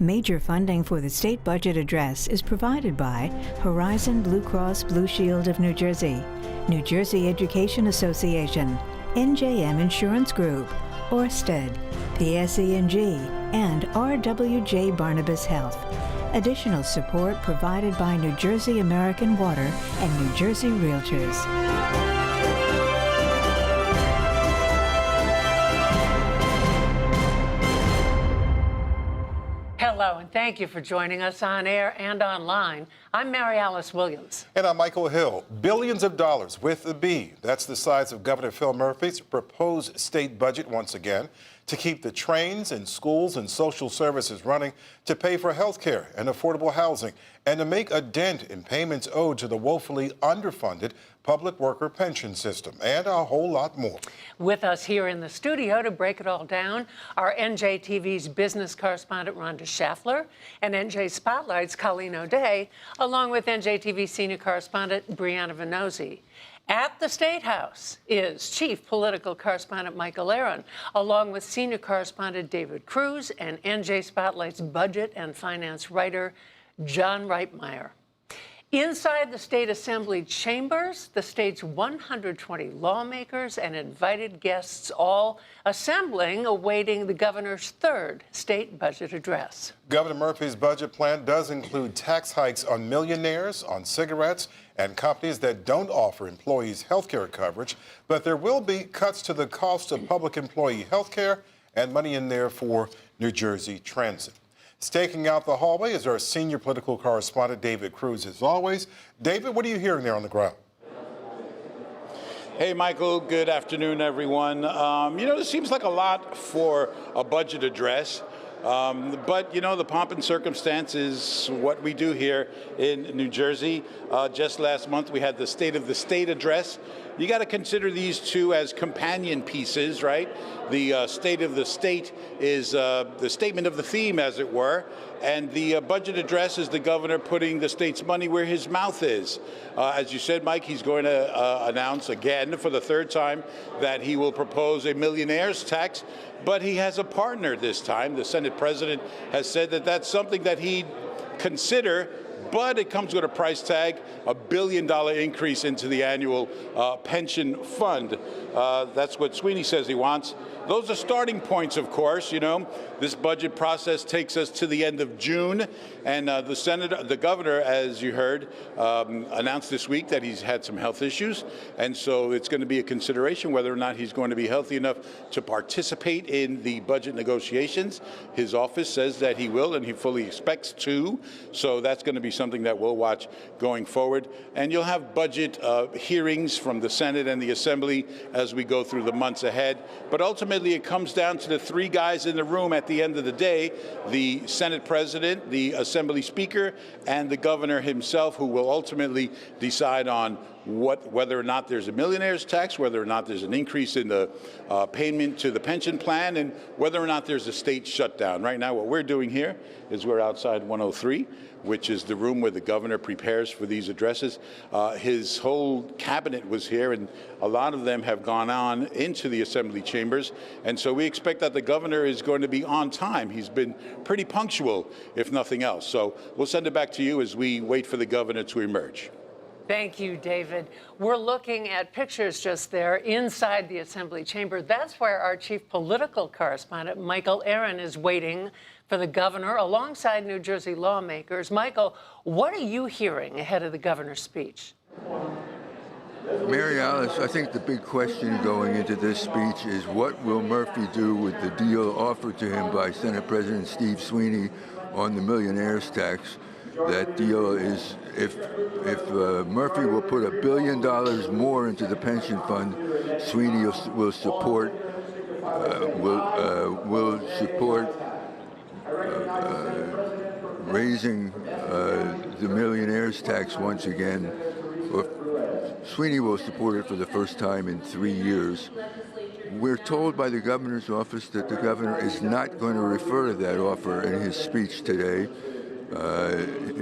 Major funding for the state budget address is provided by Horizon Blue Cross Blue Shield of New Jersey, New Jersey Education Association, NJM Insurance Group, Orsted, PSE&G, and RWJ Barnabas Health. Additional support provided by New Jersey American Water and New Jersey Realtors. Hello, and thank you for joining us on air and online. I'm Mary Alice Williams. And I'm Michael Hill. Billions of dollars with a B. That's the size of Governor Phil Murphy's proposed state budget once again to keep the trains and schools and social services running, to pay for health care and affordable housing, and to make a dent in payments owed to the woefully underfunded public worker pension system, and a whole lot more. With us here in the studio to break it all down are NJTV's business correspondent Rhonda Schaffler and NJ Spotlight's Colleen O'Day, along with NJTV senior correspondent Brianna Venozzi. At the State House is Chief Political Correspondent Michael Aaron, along with Senior Correspondent David Cruz and NJ Spotlight's Budget and Finance writer John Reitmeyer. Inside the State Assembly chambers, the state's 120 lawmakers and invited guests all assembling, awaiting the governor's third state budget address. Governor Murphy's budget plan does include tax hikes on millionaires, on cigarettes, and companies that don't offer employees health care coverage, but there will be cuts to the cost of public employee health care and money in there for New Jersey Transit. Staking out the hallway is our senior political correspondent, David Cruz, as always. David, what are you hearing there on the ground? Hey, Michael. Good afternoon, everyone. It seems like a lot for a budget address. But, the pomp and circumstance is what we do here in New Jersey. Just last month, we had the State of the State address. You got to consider these two as companion pieces, right? The State of the State is the statement of the theme, as it were, and the budget address is the governor putting the state's money where his mouth is. As you said, Mike, he's going to announce again for the third time that he will propose a millionaire's tax, but he has a partner this time. The Senate president has said that that's something that he'd consider, but it comes with a price tag, $1 billion increase into the annual pension fund. That's what Sweeney says he wants. Those are starting points, of course. This budget process takes us to the end of June, and the governor, as you heard, announced this week that he's had some health issues, and so it's going to be a consideration whether or not he's going to be healthy enough to participate in the budget negotiations. His office says that he will, and he fully expects to, so that's going to be something that we'll watch going forward. And you'll have budget hearings from the Senate and the Assembly as we go through the months ahead, but ultimately it comes down to the three guys in the room at the end of the day: the Senate President, the Assembly Speaker, and the governor himself, who will ultimately decide on whether or not there's a millionaire's tax, whether or not there's an increase in the payment to the pension plan, and whether or not there's a state shutdown. Right now, what we're doing here is we're outside 103, which is the room where the governor prepares for these addresses. His whole cabinet was here, and a lot of them have gone on into the Assembly chambers. And so we expect that the governor is going to be on time. He's been pretty punctual, if nothing else. So we'll send it back to you as we wait for the governor to emerge. Thank you, David. We're looking at pictures just there inside the Assembly chamber. That's where our chief political correspondent, Michael Aaron, is waiting for the governor alongside New Jersey lawmakers. Michael, what are you hearing ahead of the governor's speech? Mary Alice, I think the big question going into this speech is what will Murphy do with the deal offered to him by Senate President Steve Sweeney on the millionaire's tax. That deal is if Murphy will put $1 billion more into the pension fund, Sweeney will support raising the millionaire's tax once again. Sweeney will support it for the first time in 3 years. We're told by the governor's office that the governor is not going to refer to that offer in his speech today.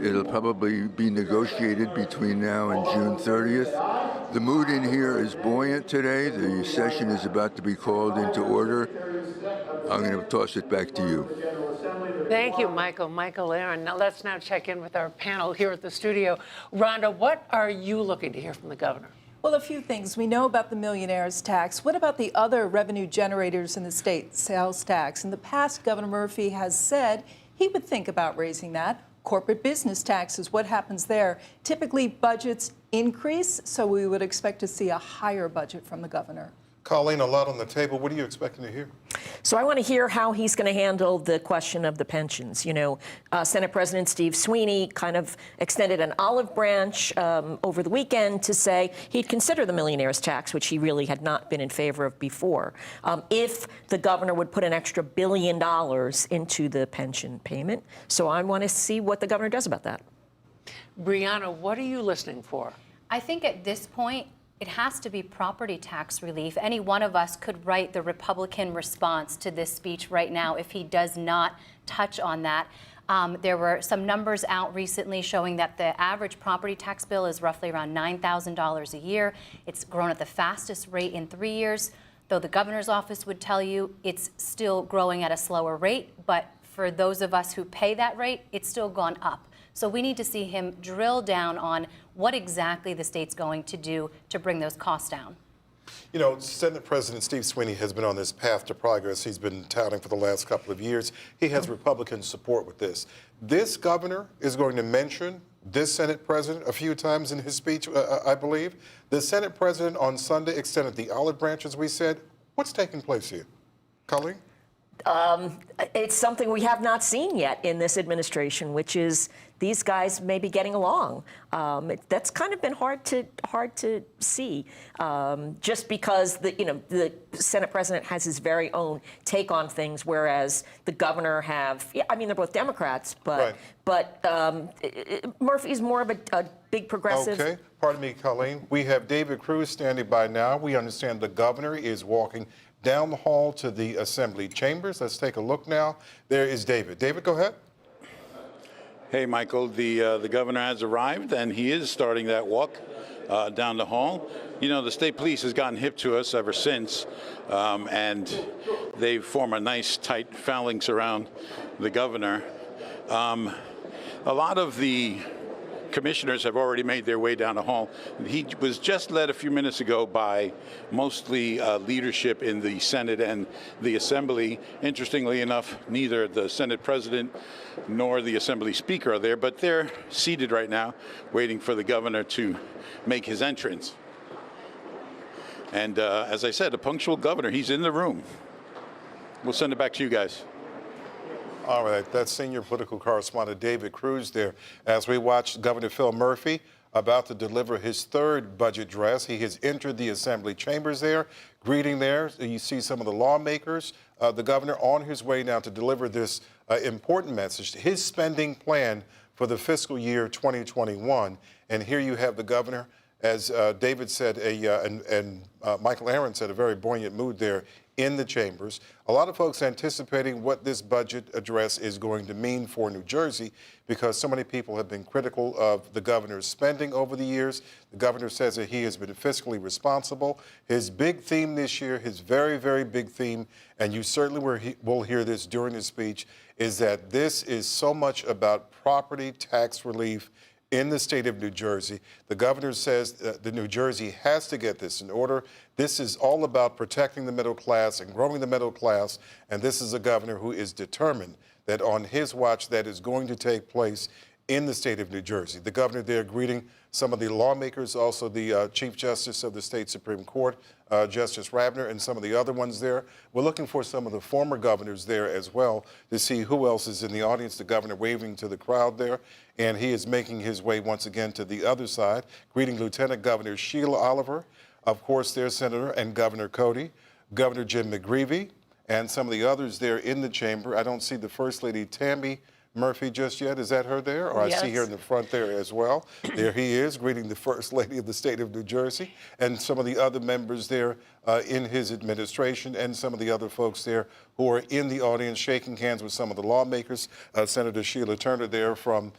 It'll probably be negotiated between now and June 30th. The mood in here is buoyant today. The session is about to be called into order. I'm going to toss it back to you. Thank you, Michael. Michael Aaron. Now let's check in with our panel here at the studio. Rhonda, what are you looking to hear from the governor? Well, a few things. We know about the millionaires tax. What about the other revenue generators in the state, sales tax? In the past, Governor Murphy has said he would think about raising that. Corporate business taxes, what happens there? Typically, budgets increase, so we would expect to see a higher budget from the governor. Colleen, a lot on the table. What are you expecting to hear? So I want to hear how he's going to handle the question of the pensions. You know, Senate President Steve Sweeney kind of extended an olive branch over the weekend to say he'd consider the millionaire's tax, which he really had not been in favor of before, if the governor would put an extra $1 billion into the pension payment. So I want to see what the governor does about that. Brianna, what are you listening for? I think at this point, it has to be property tax relief. Any one of us could write the Republican response to this speech right now if he does not touch on that. There were some numbers out recently showing that the average property tax bill is roughly around $9,000 a year. It's grown at the fastest rate in 3 years, though the governor's office would tell you it's still growing at a slower rate. But for those of us who pay that rate, it's still gone up. So we need to see him drill down on what exactly the state's going to do to bring those costs down. You know, Senate President Steve Sweeney has been on this path to progress. He's been touting for the last couple of years. He has Republican support with this. This governor is going to mention this Senate president a few times in his speech, I believe. The Senate president on Sunday extended the olive branch, as we said. What's taking place here? Colleen? It's something we have not seen yet in this administration, which is these guys may be getting along. That's kind of been hard to see, just because the Senate president has his very own take on things, whereas the governor they're both Democrats, but Murphy's more of a big progressive. Okay, pardon me, Colleen. We have David Cruz standing by now. We understand the governor is walking down the hall to the Assembly chambers. Let's take a look now. There is David. David, go ahead. Hey, Michael, the governor has arrived, and he is starting that walk down the hall. You know, the state police has gotten hip to us ever since, and they form a nice, tight phalanx around the governor. A lot of the commissioners have already made their way down the hall. He was just led a few minutes ago by mostly leadership in the Senate and the Assembly. Interestingly enough, neither the Senate president nor the Assembly speaker are there, but they're seated right now waiting for the governor to make his entrance. And as I said, a punctual governor, he's in the room. We'll send it back to you guys. All right, that's senior political correspondent David Cruz there. As we watch Governor Phil Murphy about to deliver his third budget address, he has entered the Assembly chambers there, greeting there. You see some of the lawmakers. The governor on his way now to deliver this important message, his spending plan for the fiscal year 2021. And here you have the governor, as David said, and Michael Aaron said, a very buoyant mood there in the chambers. A lot of folks anticipating what this budget address is going to mean for New Jersey, because so many people have been critical of the governor's spending over the years. The governor says that he has been fiscally responsible. His big theme this year, his very, very big theme, and you certainly will hear this during his speech, is that this is so much about property tax relief in the state of New Jersey. The governor says that New Jersey has to get this in order. This is all about protecting the middle class and growing the middle class, and this is a governor who is determined that on his watch that is going to take place in the state of New Jersey. The governor there greeting some of the lawmakers, also the Chief Justice of the state Supreme Court, Justice Ravner, and some of the other ones there. We're looking for some of the former governors there as well to see who else is in the audience. The governor waving to the crowd there, and he is making his way once again to the other side, greeting Lieutenant Governor Sheila Oliver, of course, their Senator and Governor Cody, Governor Jim McGreevey, and some of the others there in the chamber. I don't see the First Lady Tammy Murphy just yet. Is that her there? Or Yes. I see her in the front there as well. There he is, greeting the First Lady of the state of New Jersey, and some of the other members there in his administration, and some of the other folks there who are in the audience shaking hands with some of the lawmakers. Senator Sheila Turner there from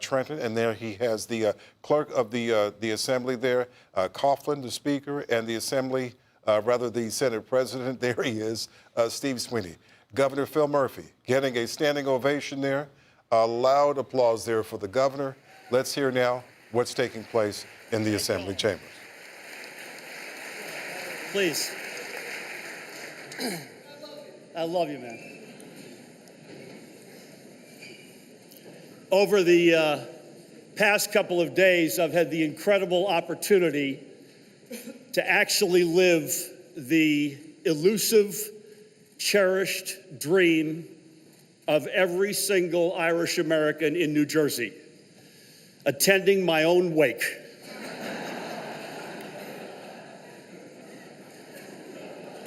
Trenton, and there he has the clerk of the Assembly there, Coughlin, the Speaker, and the Assembly the Senate President. There he is, Steve Sweeney. Governor Phil Murphy getting a standing ovation there. A loud applause there for the governor. Let's hear now what's taking place in the Assembly chambers. Please. I love you, man. Over the past couple of days, I've had the incredible opportunity to actually live the elusive, cherished dream of every single Irish American in New Jersey, attending my own wake.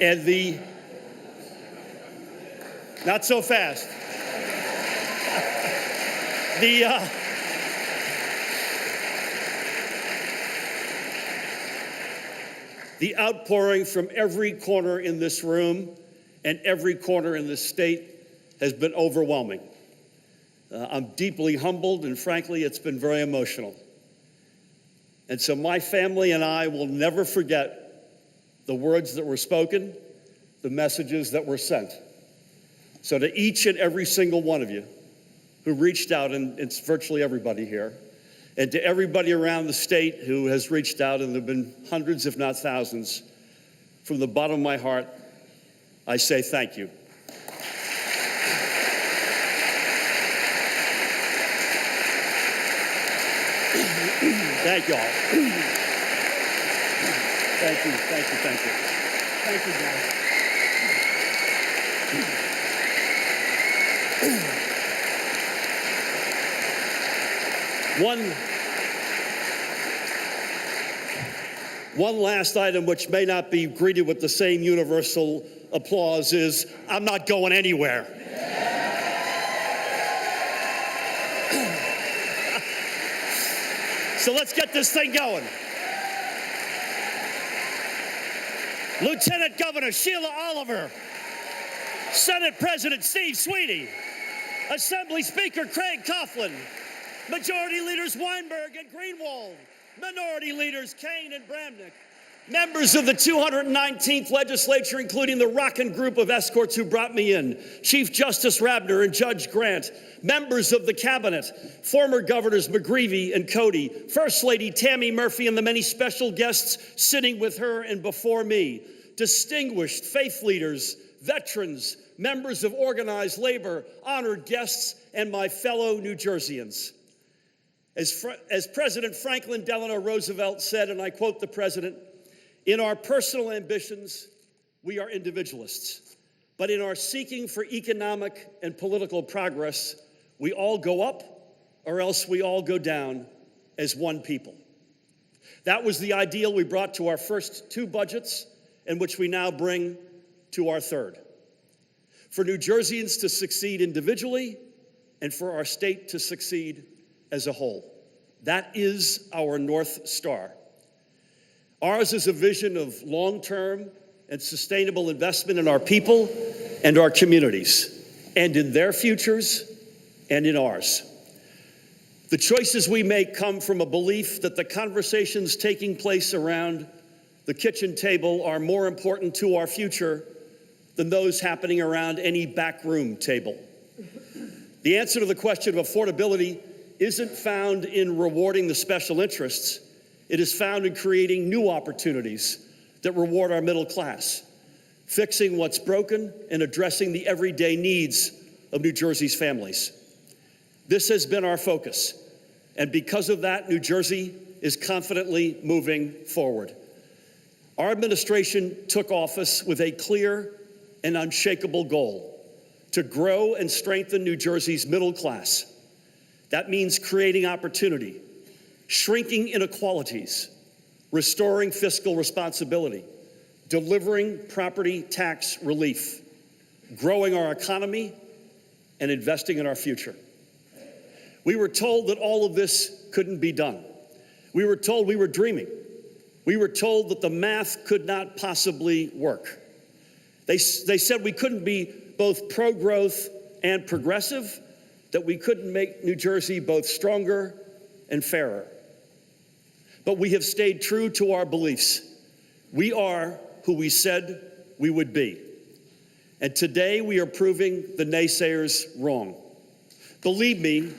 And not so fast. The outpouring from every corner in this room and every corner in this state has been overwhelming. I'm deeply humbled, and frankly, it's been very emotional. And so my family and I will never forget the words that were spoken, the messages that were sent. So to each and every single one of you who reached out, and it's virtually everybody here, and to everybody around the state who has reached out, and there have been hundreds, if not thousands, from the bottom of my heart, I say thank you. Thank you all. Thank you, thank you, thank you. Thank you, guys. One last item which may not be greeted with the same universal applause is, I'm not going anywhere. So let's get this thing going. Lieutenant Governor Sheila Oliver, Senate President Steve Sweeney, Assembly Speaker Craig Coughlin, Majority Leaders Weinberg and Greenwald, Minority Leaders Kaine and Bramnick, members of the 219th legislature, including the rockin' group of escorts who brought me in, Chief Justice Rabner and Judge Grant, members of the cabinet, former governors McGreevey and Cody, First Lady Tammy Murphy and the many special guests sitting with her and before me, distinguished faith leaders, veterans, members of organized labor, honored guests, and my fellow New Jerseyans. As President Franklin Delano Roosevelt said, and I quote the president, "In our personal ambitions, we are individualists. But in our seeking for economic and political progress, we all go up or else we all go down as one people." That was the ideal we brought to our first two budgets and which we now bring to our third. For New Jerseyans to succeed individually and for our state to succeed as a whole. That is our North Star. Ours is a vision of long-term and sustainable investment in our people and our communities, and in their futures and in ours. The choices we make come from a belief that the conversations taking place around the kitchen table are more important to our future than those happening around any backroom table. The answer to the question of affordability isn't found in rewarding the special interests. It is found in creating new opportunities that reward our middle class, fixing what's broken and addressing the everyday needs of New Jersey's families. This has been our focus, and because of that, New Jersey is confidently moving forward. Our administration took office with a clear and unshakable goal: to grow and strengthen New Jersey's middle class. That means creating opportunity, shrinking inequalities, restoring fiscal responsibility, delivering property tax relief, growing our economy, and investing in our future. We were told that all of this couldn't be done. We were told we were dreaming. We were told that the math could not possibly work. They said we couldn't be both pro-growth and progressive, that we couldn't make New Jersey both stronger and fairer. But we have stayed true to our beliefs. We are who we said we would be. And today we are proving the naysayers wrong. Believe me,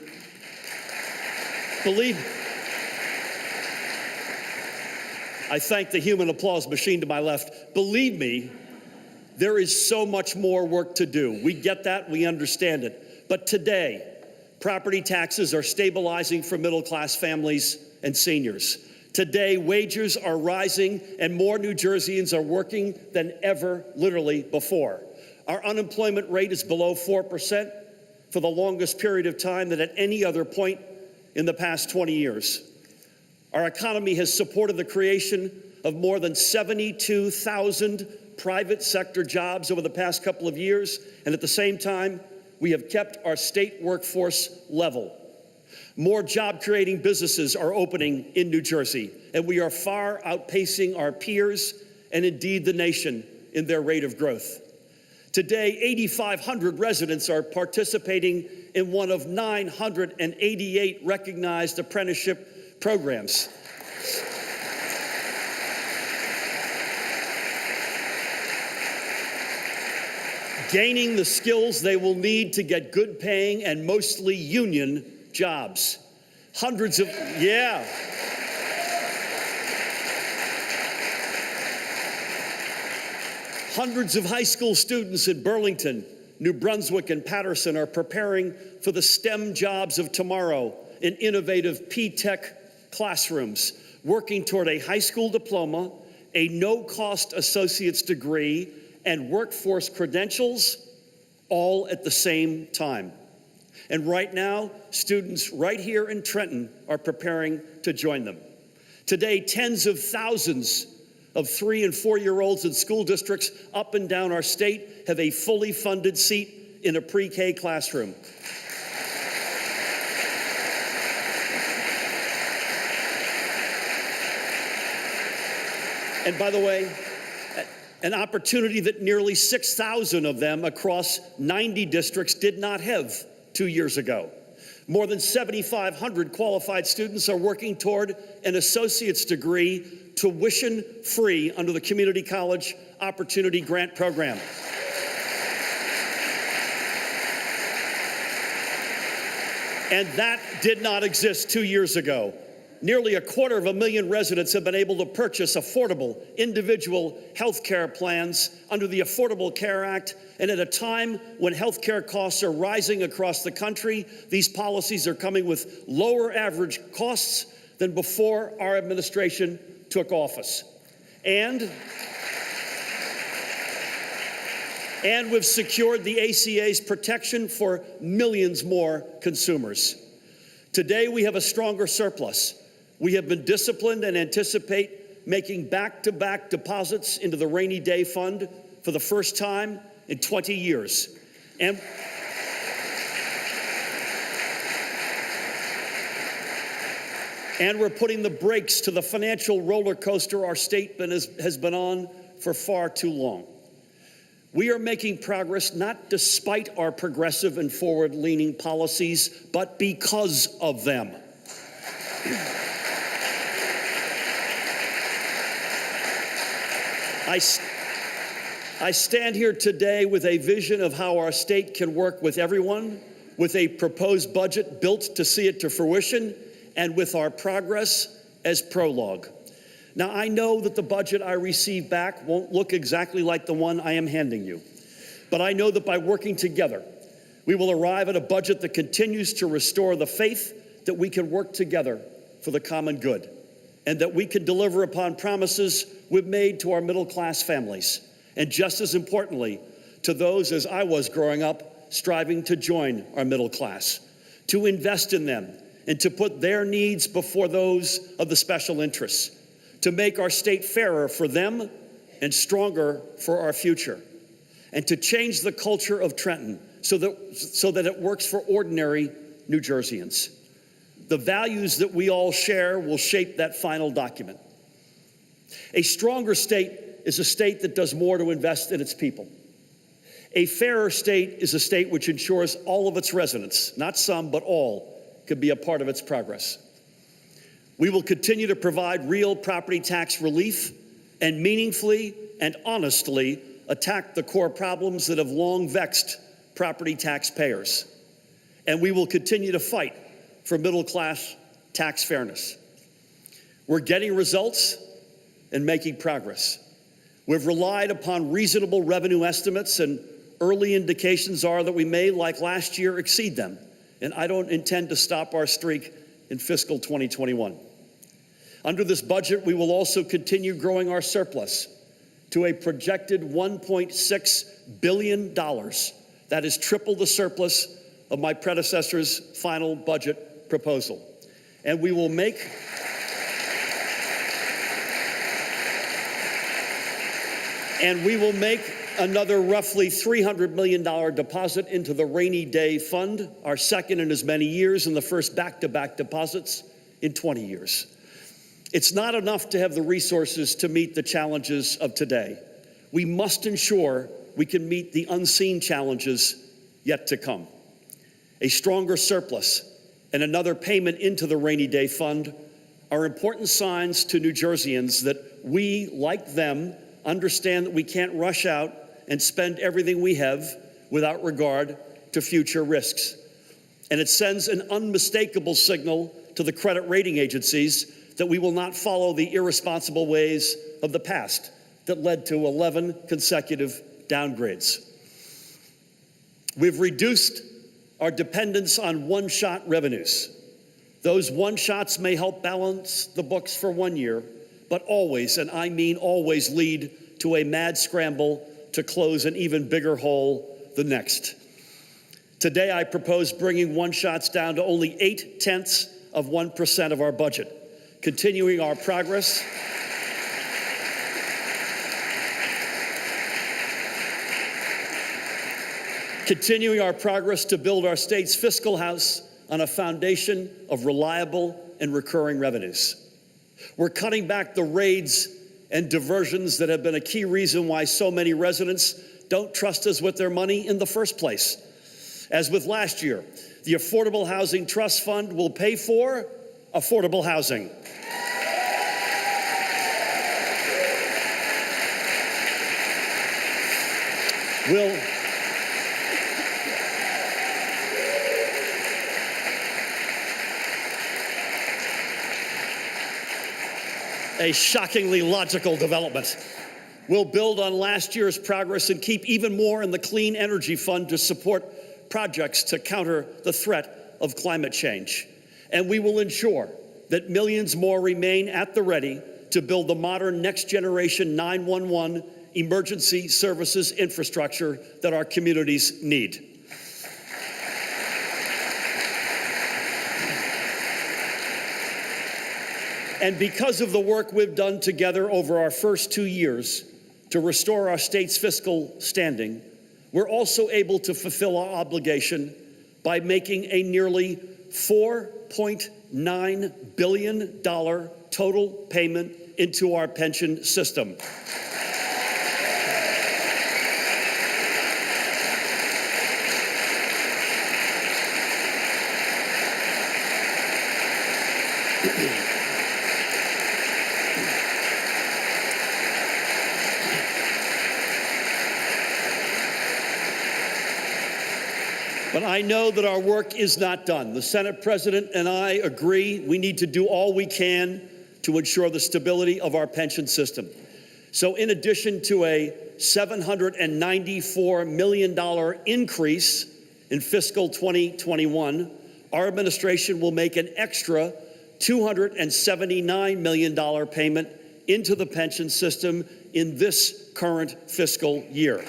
I thank the human applause machine to my left. Believe me, there is so much more work to do. We get that, we understand it. But today, property taxes are stabilizing for middle-class families and seniors. Today, wages are rising and more New Jerseyans are working than ever, literally, before. Our unemployment rate is below 4% for the longest period of time than at any other point in the past 20 years. Our economy has supported the creation of more than 72,000 private sector jobs over the past couple of years, and at the same time, we have kept our state workforce level. More job-creating businesses are opening in New Jersey, and we are far outpacing our peers and indeed the nation in their rate of growth. Today, 8,500 residents are participating in one of 988 recognized apprenticeship programs. Gaining the skills they will need to get good-paying and mostly union jobs. Hundreds of high school students in Burlington, New Brunswick, and Paterson are preparing for the STEM jobs of tomorrow in innovative P-Tech classrooms, working toward a high school diploma, a no-cost associate's degree, and workforce credentials, all at the same time. And right now, students right here in Trenton are preparing to join them. Today, tens of thousands of 3- and 4-year-olds in school districts up and down our state have a fully funded seat in a pre-K classroom. And by the way, an opportunity that nearly 6,000 of them across 90 districts did not have 2 years ago. More than 7,500 qualified students are working toward an associate's degree tuition-free under the Community College Opportunity Grant Program. And that did not exist 2 years ago. Nearly 250,000 residents have been able to purchase affordable individual health care plans under the Affordable Care Act. And at a time when health care costs are rising across the country, these policies are coming with lower average costs than before our administration took office. And we've secured the ACA's protection for millions more consumers. Today, we have a stronger surplus. We have been disciplined and anticipate making back-to-back deposits into the rainy day fund for the first time in 20 years. And we're putting the brakes to the financial roller coaster our state has been on for far too long. We are making progress not despite our progressive and forward-leaning policies, but because of them. I stand here today with a vision of how our state can work with everyone, with a proposed budget built to see it to fruition, and with our progress as prologue. Now, I know that the budget I receive back won't look exactly like the one I am handing you, but I know that by working together, we will arrive at a budget that continues to restore the faith that we can work together for the common good, and that we can deliver upon promises we've made to our middle-class families, and just as importantly, to those, as I was growing up, striving to join our middle class, to invest in them, and to put their needs before those of the special interests, to make our state fairer for them and stronger for our future, and to change the culture of Trenton so that it works for ordinary New Jerseyans. The values that we all share will shape that final document. A stronger state is a state that does more to invest in its people. A fairer state is a state which ensures all of its residents, not some, but all, can be a part of its progress. We will continue to provide real property tax relief and meaningfully and honestly attack the core problems that have long vexed property taxpayers. And we will continue to fight for middle-class tax fairness. We're getting results and making progress. We've relied upon reasonable revenue estimates, and early indications are that we may, like last year, exceed them. And I don't intend to stop our streak in fiscal 2021. Under this budget, we will also continue growing our surplus to a projected $1.6 billion. That is triple the surplus of my predecessor's final budget proposal. And we will make another roughly $300 million deposit into the Rainy Day Fund, our second in as many years and the first back-to-back deposits in 20 years. It's not enough to have the resources to meet the challenges of today. We must ensure we can meet the unseen challenges yet to come. A stronger surplus and another payment into the Rainy Day Fund are important signs to New Jerseyans that we, like them, understand that we can't rush out and spend everything we have without regard to future risks. And it sends an unmistakable signal to the credit rating agencies that we will not follow the irresponsible ways of the past that led to 11 consecutive downgrades. We've reduced our dependence on one-shot revenues. Those one-shots may help balance the books for 1 year, but always, and I mean always, lead to a mad scramble to close an even bigger hole the next. Today, I propose bringing one-shots down to only 0.8% of our budget, continuing our progress to build our state's fiscal house on a foundation of reliable and recurring revenues. We're cutting back the raids and diversions that have been a key reason why so many residents don't trust us with their money in the first place. As with last year, the Affordable Housing Trust Fund will pay for affordable housing. A shockingly logical development. We'll build on last year's progress and keep even more in the Clean Energy Fund to support projects to counter the threat of climate change. And we will ensure that millions more remain at the ready to build the modern next-generation 911 emergency services infrastructure that our communities need. And because of the work we've done together over our first 2 years to restore our state's fiscal standing, we're also able to fulfill our obligation by making a nearly $4.9 billion total payment into our pension system. But I know that our work is not done. The Senate President and I agree we need to do all we can to ensure the stability of our pension system. So in addition to a $794 million increase in fiscal 2021, our administration will make an extra $279 million payment into the pension system in this current fiscal year.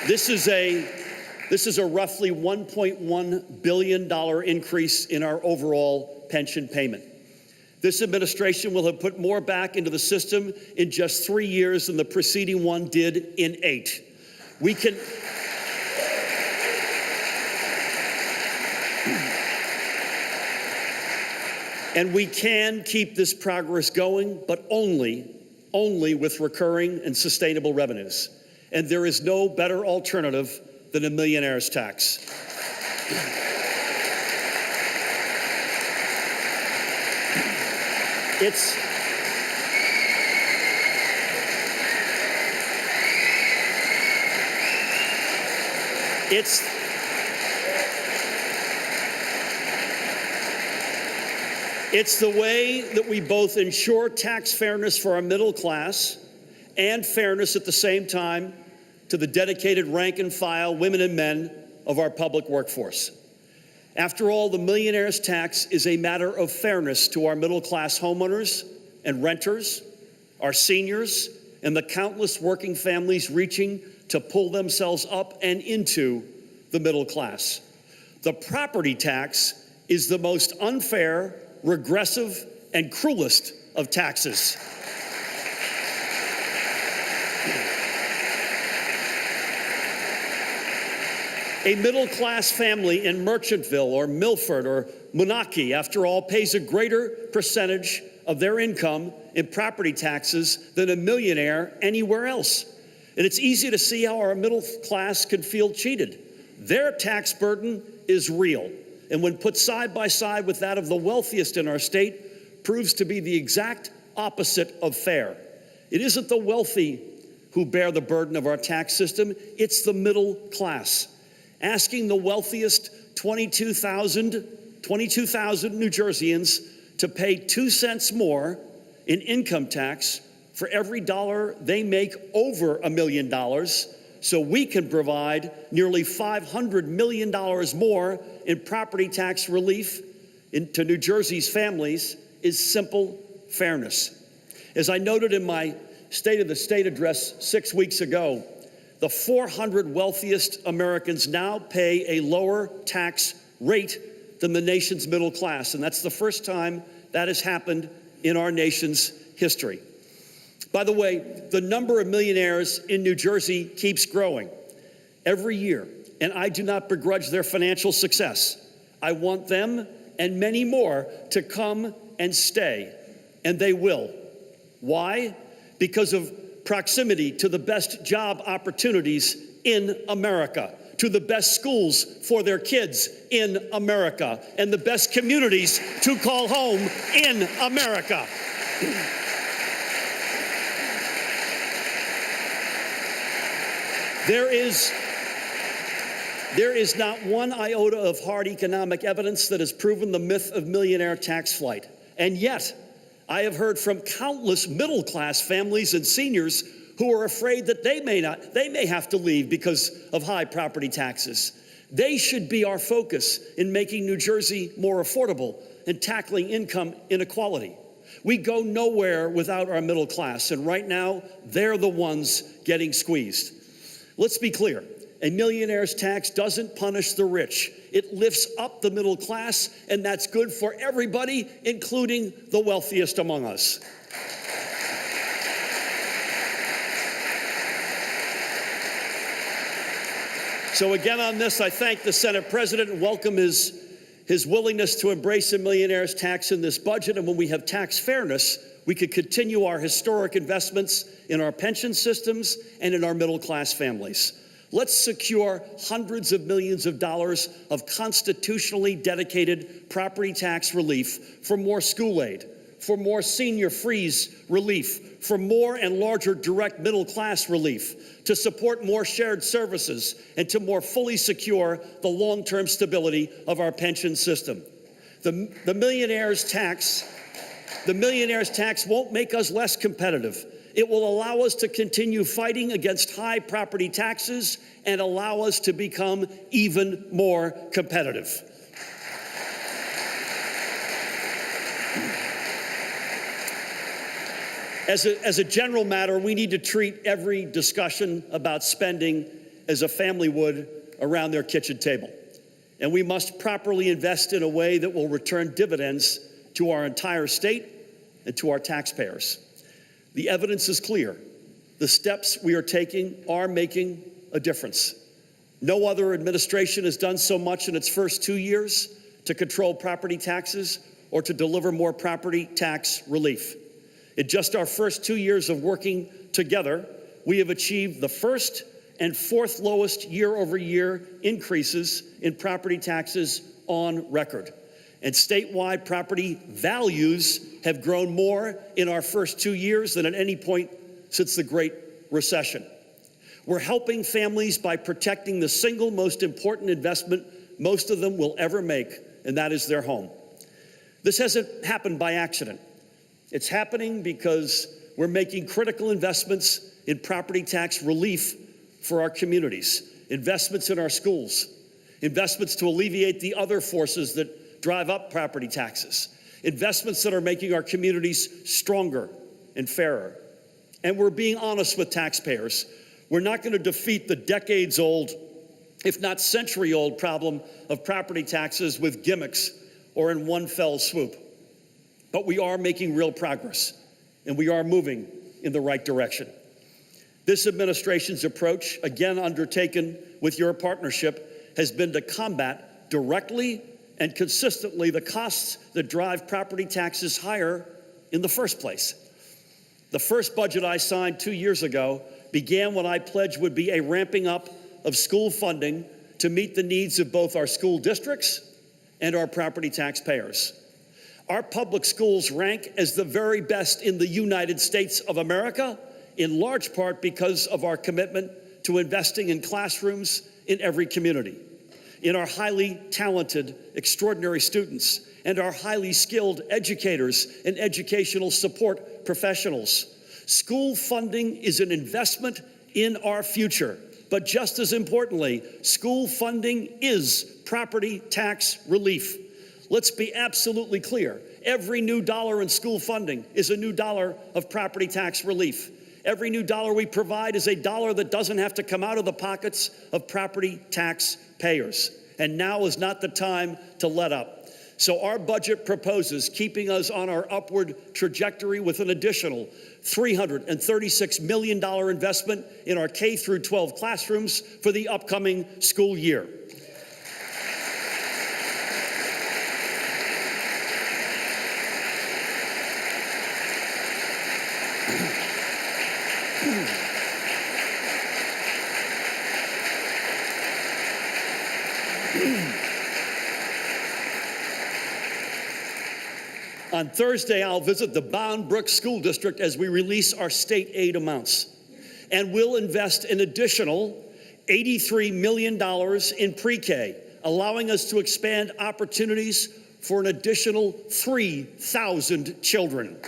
This is a roughly $1.1 billion increase in our overall pension payment. This administration will have put more back into the system in just 3 years than the preceding one did in 8. And we can keep this progress going, but only with recurring and sustainable revenues. And there is no better alternative than a millionaire's tax. It's the way that we both ensure tax fairness for our middle class and fairness at the same time to the dedicated rank and file women and men of our public workforce. After all, the millionaire's tax is a matter of fairness to our middle class homeowners and renters, our seniors, and the countless working families reaching to pull themselves up and into the middle class. The property tax is the most unfair, regressive, and cruelest of taxes. A middle-class family in Merchantville or Milford or Moonachie, after all, pays a greater percentage of their income in property taxes than a millionaire anywhere else. And it's easy to see how our middle class can feel cheated. Their tax burden is real, and when put side by side with that of the wealthiest in our state, proves to be the exact opposite of fair. It isn't the wealthy who bear the burden of our tax system, it's the middle class. Asking the wealthiest 22,000 New Jerseyans to pay 2 cents more in income tax for every dollar they make over $1 million, so we can provide nearly $500 million more in property tax relief to New Jersey's families is simple fairness. As I noted in my State of the State address 6 weeks ago, the 400 wealthiest Americans now pay a lower tax rate than the nation's middle class, and that's the first time that has happened in our nation's history. By the way, the number of millionaires in New Jersey keeps growing every year, and I do not begrudge their financial success. I want them and many more to come and stay, and they will. Why? Because of proximity to the best job opportunities in America, to the best schools for their kids in America, and the best communities to call home in America. There is not one iota of hard economic evidence that has proven the myth of millionaire tax flight. And yet, I have heard from countless middle-class families and seniors who are afraid that they may have to leave because of high property taxes. They should be our focus in making New Jersey more affordable and tackling income inequality. We go nowhere without our middle class, and right now, they're the ones getting squeezed. Let's be clear. A millionaire's tax doesn't punish the rich. It lifts up the middle class, and that's good for everybody, including the wealthiest among us. So again on this, I thank the Senate President and welcome his willingness to embrace a millionaire's tax in this budget. And when we have tax fairness, we could continue our historic investments in our pension systems and in our middle class families. Let's secure hundreds of millions of dollars of constitutionally dedicated property tax relief for more school aid, for more senior freeze relief, for more and larger direct middle class relief, to support more shared services, and to more fully secure the long-term stability of our pension system. The millionaire's tax won't make us less competitive. It will allow us to continue fighting against high property taxes and allow us to become even more competitive. As a general matter, we need to treat every discussion about spending as a family would around their kitchen table. And we must properly invest in a way that will return dividends to our entire state and to our taxpayers. The evidence is clear. The steps we are taking are making a difference. No other administration has done so much in its first 2 years to control property taxes or to deliver more property tax relief. In just our first 2 years of working together, we have achieved the first and fourth lowest year-over-year increases in property taxes on record. And statewide property values have grown more in our first 2 years than at any point since the Great Recession. We're helping families by protecting the single most important investment most of them will ever make, and that is their home. This hasn't happened by accident. It's happening because we're making critical investments in property tax relief for our communities, investments in our schools, investments to alleviate the other forces that drive up property taxes, investments that are making our communities stronger and fairer. And we're being honest with taxpayers. We're not going to defeat the decades-old, if not century-old, problem of property taxes with gimmicks or in one fell swoop. But we are making real progress, and we are moving in the right direction. This administration's approach, again undertaken with your partnership, has been to combat directly and consistently the costs that drive property taxes higher in the first place. The first budget I signed 2 years ago began when I pledged would be a ramping up of school funding to meet the needs of both our school districts and our property taxpayers. Our public schools rank as the very best in the United States of America, in large part because of our commitment to investing in classrooms in every community, in our highly talented, extraordinary students, and our highly skilled educators and educational support professionals. School funding is an investment in our future, but just as importantly, school funding is property tax relief. Let's be absolutely clear. Every new dollar in school funding is a new dollar of property tax relief. Every new dollar we provide is a dollar that doesn't have to come out of the pockets of property tax payers. And now is not the time to let up. So our budget proposes keeping us on our upward trajectory with an additional $336 million investment in our K-12 classrooms for the upcoming school year. On Thursday, I'll visit the Bound Brook School District as we release our state aid amounts. And we'll invest an additional $83 million in pre-K, allowing us to expand opportunities for an additional 3,000 children.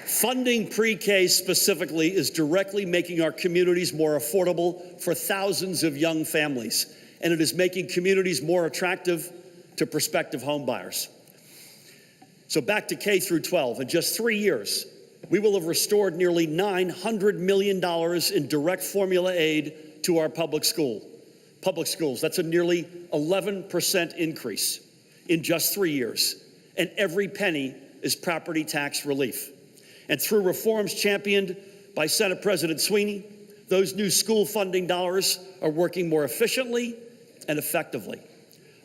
Funding pre-K specifically is directly making our communities more affordable for thousands of young families, and it is making communities more attractive to prospective home buyers. So back to K-12, in just 3 years, we will have restored nearly $900 million in direct formula aid to our public schools. That's a nearly 11% increase in just 3 years, and every penny is property tax relief. And through reforms championed by Senate President Sweeney, those new school funding dollars are working more efficiently and effectively.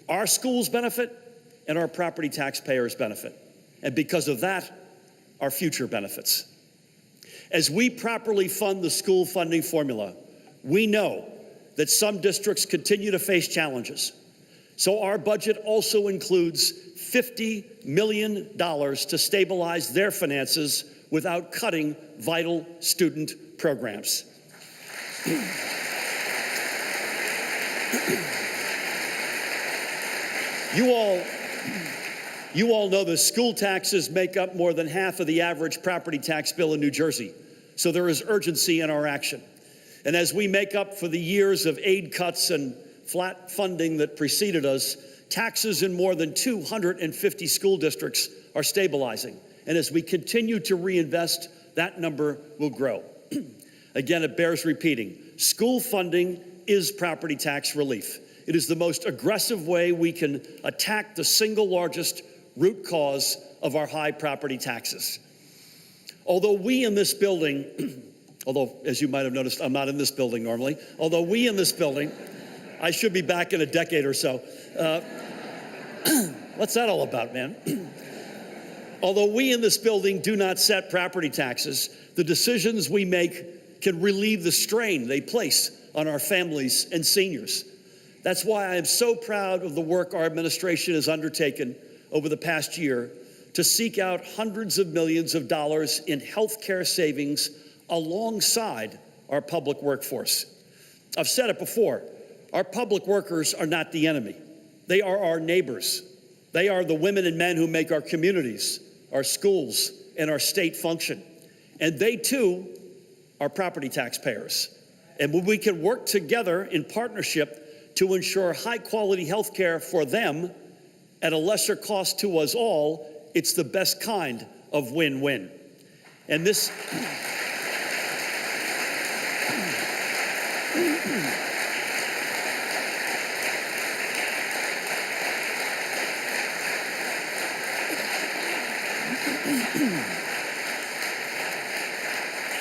Our schools benefit and our property taxpayers benefit. And because of that, our future benefits. As we properly fund the school funding formula, we know that some districts continue to face challenges. So our budget also includes $50 million to stabilize their finances without cutting vital student programs. You all know that school taxes make up more than half of the average property tax bill in New Jersey, so there is urgency in our action. And as we make up for the years of aid cuts and flat funding that preceded us, taxes in more than 250 school districts are stabilizing. And as we continue to reinvest, that number will grow. Again, it bears repeating. School funding is property tax relief. It is the most aggressive way we can attack the single largest root cause of our high property taxes. Although we in this building, although as you might have noticed, I'm not in this building normally, although we in this building I should be back in a decade or so. What's that all about, man? Although we in this building do not set property taxes, the decisions we make can relieve the strain they place on our families and seniors. That's why I am so proud of the work our administration has undertaken over the past year to seek out hundreds of millions of dollars in health care savings alongside our public workforce. I've said it before, our public workers are not the enemy. They are our neighbors. They are the women and men who make our communities, our schools, and our state function. And they, too, are property taxpayers. And when we can work together in partnership to ensure high-quality health care for them at a lesser cost to us all, it's the best kind of win-win. And this...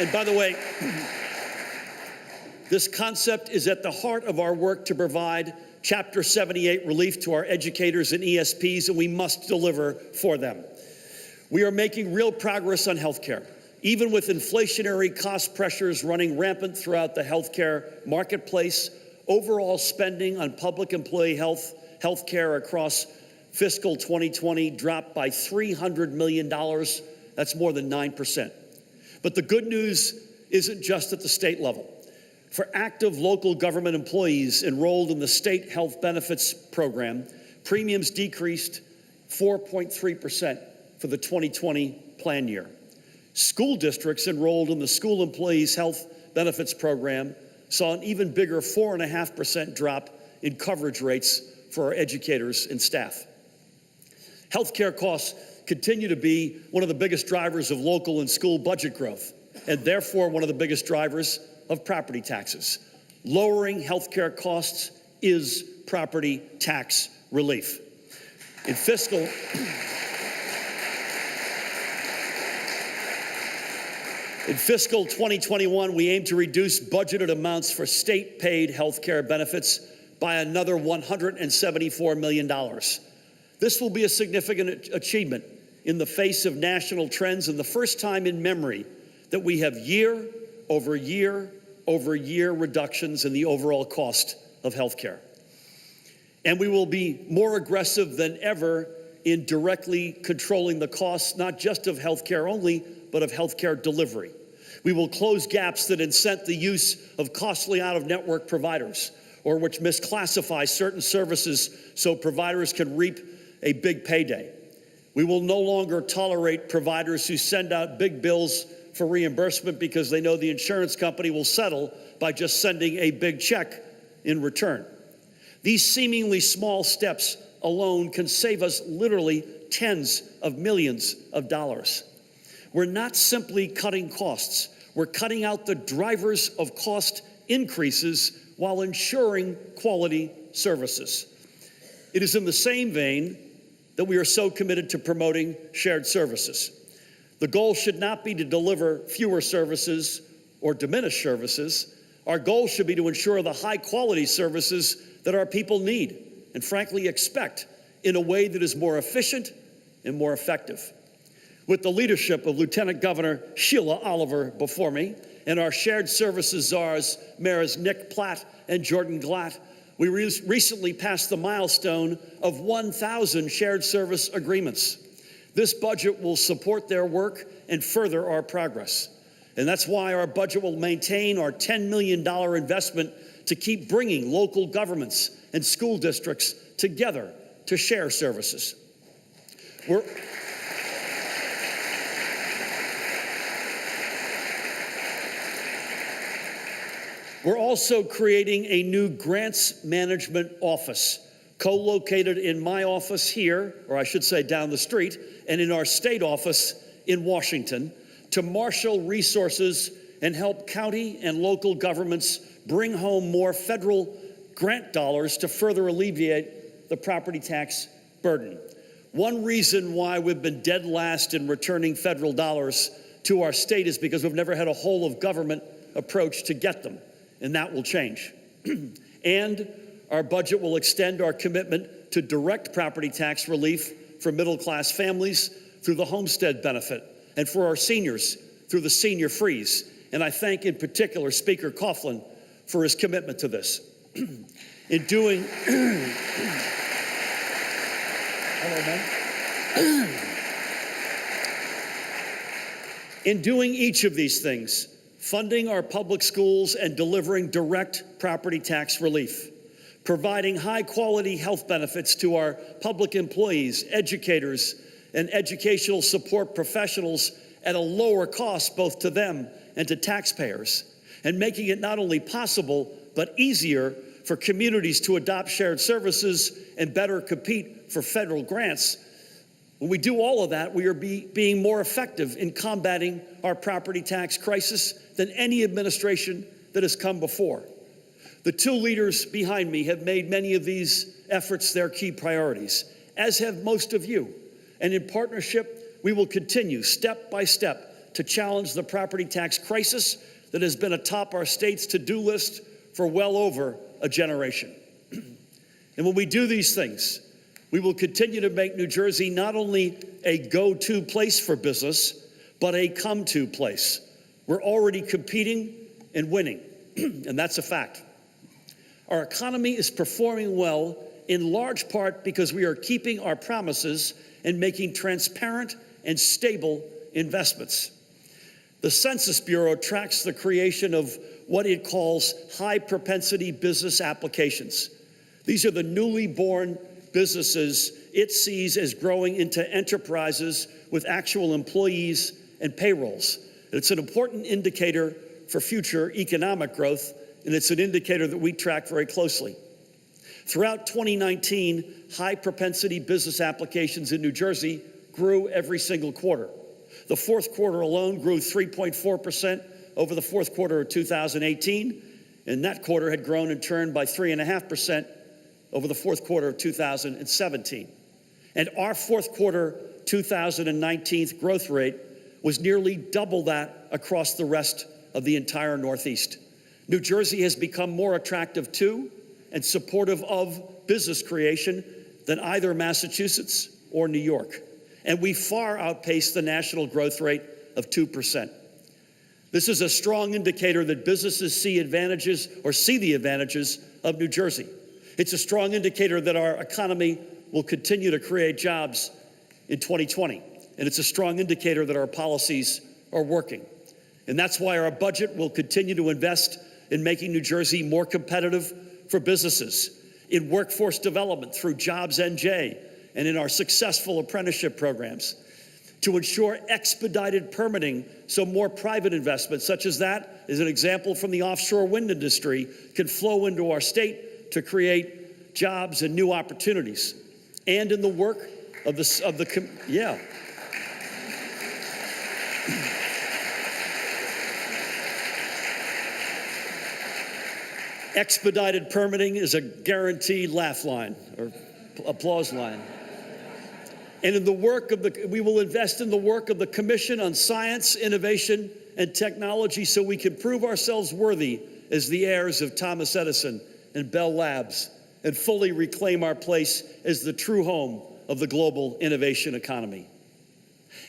And by the way, this concept is at the heart of our work to provide Chapter 78 relief to our educators and ESPs, and we must deliver for them. We are making real progress on healthcare, even with inflationary cost pressures running rampant throughout the healthcare marketplace. Overall spending on public employee healthcare across fiscal 2020 dropped by $300 million. That's more than 9%. But the good news isn't just at the state level. For active local government employees enrolled in the state health benefits program, premiums decreased 4.3% for the 2020 plan year. School districts enrolled in the school employees health benefits program saw an even bigger 4.5% drop in coverage rates for our educators and staff. Healthcare costs continue to be one of the biggest drivers of local and school budget growth, and therefore one of the biggest drivers of property taxes. Lowering healthcare costs is property tax relief. In fiscal 2021, we aim to reduce budgeted amounts for state-paid healthcare benefits by another $174 million. This will be a significant achievement in the face of national trends and the first time in memory that we have year over year over year reductions in the overall cost of healthcare. And we will be more aggressive than ever in directly controlling the costs, not just of healthcare only, but of healthcare delivery. We will close gaps that incent the use of costly out-of-network providers or which misclassify certain services so providers can reap a big payday. We will no longer tolerate providers who send out big bills for reimbursement because they know the insurance company will settle by just sending a big check in return. These seemingly small steps alone can save us literally tens of millions of dollars. We're not simply cutting costs. We're cutting out the drivers of cost increases while ensuring quality services. It is in the same vein that we are so committed to promoting shared services. The goal should not be to deliver fewer services or diminish services. Our goal should be to ensure the high-quality services that our people need and frankly expect in a way that is more efficient and more effective. With the leadership of Lieutenant Governor Sheila Oliver before me and our shared services czars, Mayors Nick Platt and Jordan Glatt, we recently passed the milestone of 1,000 shared service agreements. This budget will support their work and further our progress. And that's why our budget will maintain our $10 million investment to keep bringing local governments and school districts together to share services. We're also creating a new grants management office, co-located in my office here, or I should say down the street, and in our state office in Washington, to marshal resources and help county and local governments bring home more federal grant dollars to further alleviate the property tax burden. One reason why we've been dead last in returning federal dollars to our state is because we've never had a whole of government approach to get them. And that will change. And our budget will extend our commitment to direct property tax relief for middle-class families through the homestead benefit, and for our seniors through the senior freeze. And I thank in particular Speaker Coughlin for his commitment to this. In doing In doing each of these things, funding our public schools and delivering direct property tax relief, providing high-quality health benefits to our public employees, educators, and educational support professionals at a lower cost both to them and to taxpayers, and making it not only possible but easier for communities to adopt shared services and better compete for federal grants. When we do all of that, we are being more effective in combating our property tax crisis than any administration that has come before. The two leaders behind me have made many of these efforts their key priorities, as have most of you. And in partnership, we will continue step by step to challenge the property tax crisis that has been atop our state's to-do list for well over a generation. And when we do these things, we will continue to make New Jersey not only a go-to place for business, but a come-to place. We're already competing and winning, and that's a fact. Our economy is performing well in large part because we are keeping our promises and making transparent and stable investments. The Census Bureau tracks the creation of what it calls high-propensity business applications. These are the newly born businesses it sees as growing into enterprises with actual employees and payrolls. It's an important indicator for future economic growth, and it's an indicator that we track very closely. Throughout 2019, high-propensity business applications in New Jersey grew every single quarter. The fourth quarter alone grew 3.4% over the fourth quarter of 2018, and that quarter had grown in turn by 3.5% over the fourth quarter of 2017. And our fourth quarter 2019 growth rate was nearly double that across the rest of the entire Northeast. New Jersey has become more attractive to and supportive of business creation than either Massachusetts or New York. And we far outpaced the national growth rate of 2%. This is a strong indicator that businesses see the advantages of New Jersey. It's a strong indicator that our economy will continue to create jobs in 2020. And it's a strong indicator that our policies are working. And that's why our budget will continue to invest in making New Jersey more competitive for businesses, in workforce development through Jobs NJ, and in our successful apprenticeship programs, to ensure expedited permitting so more private investments, such as that is an example from the offshore wind industry, can flow into our state to create jobs and new opportunities. And in the work of expedited permitting is a guaranteed laugh line or applause line. And in the work of we will invest in the work of the Commission on Science, Innovation, and Technology so we can prove ourselves worthy as the heirs of Thomas Edison and Bell Labs and fully reclaim our place as the true home of the global innovation economy.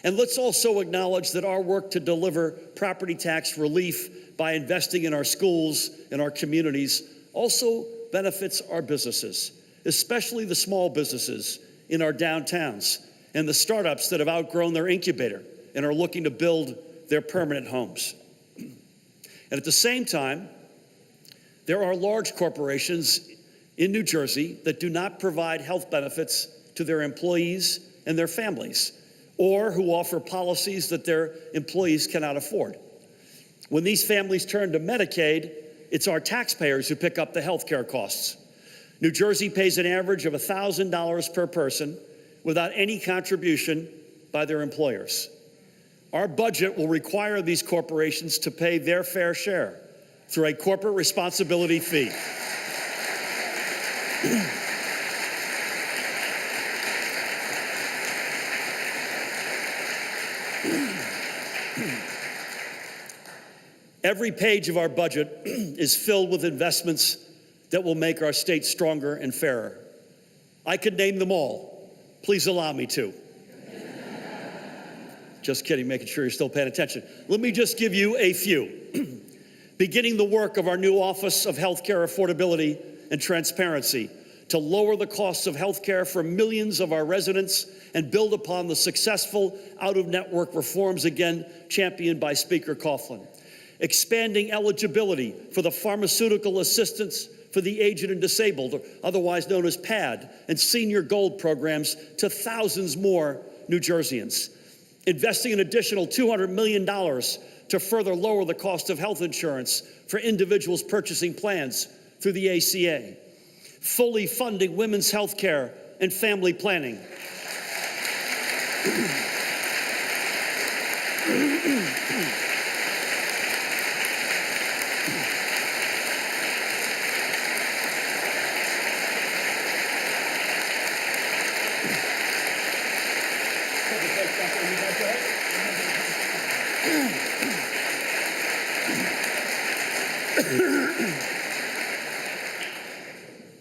And let's also acknowledge that our work to deliver property tax relief by investing in our schools and our communities also benefits our businesses, especially the small businesses in our downtowns and the startups that have outgrown their incubator and are looking to build their permanent homes. And at the same time, there are large corporations in New Jersey that do not provide health benefits to their employees and their families, or who offer policies that their employees cannot afford. When these families turn to Medicaid, it's our taxpayers who pick up the health care costs. New Jersey pays an average of $1,000 per person without any contribution by their employers. Our budget will require these corporations to pay their fair share through a corporate responsibility fee. Every page of our budget is filled with investments that will make our state stronger and fairer. I could name them all. Please allow me to. Just kidding, making sure you're still paying attention. Let me just give you a few. Beginning the work of our new Office of Healthcare Affordability and Transparency to lower the costs of healthcare for millions of our residents and build upon the successful out-of-network reforms again championed by Speaker Coughlin. Expanding eligibility for the pharmaceutical assistance for the aged and disabled, or otherwise known as PAD, and Senior Gold programs to thousands more New Jerseyans. Investing an additional $200 million to further lower the cost of health insurance for individuals purchasing plans through the ACA. Fully funding women's health care and family planning.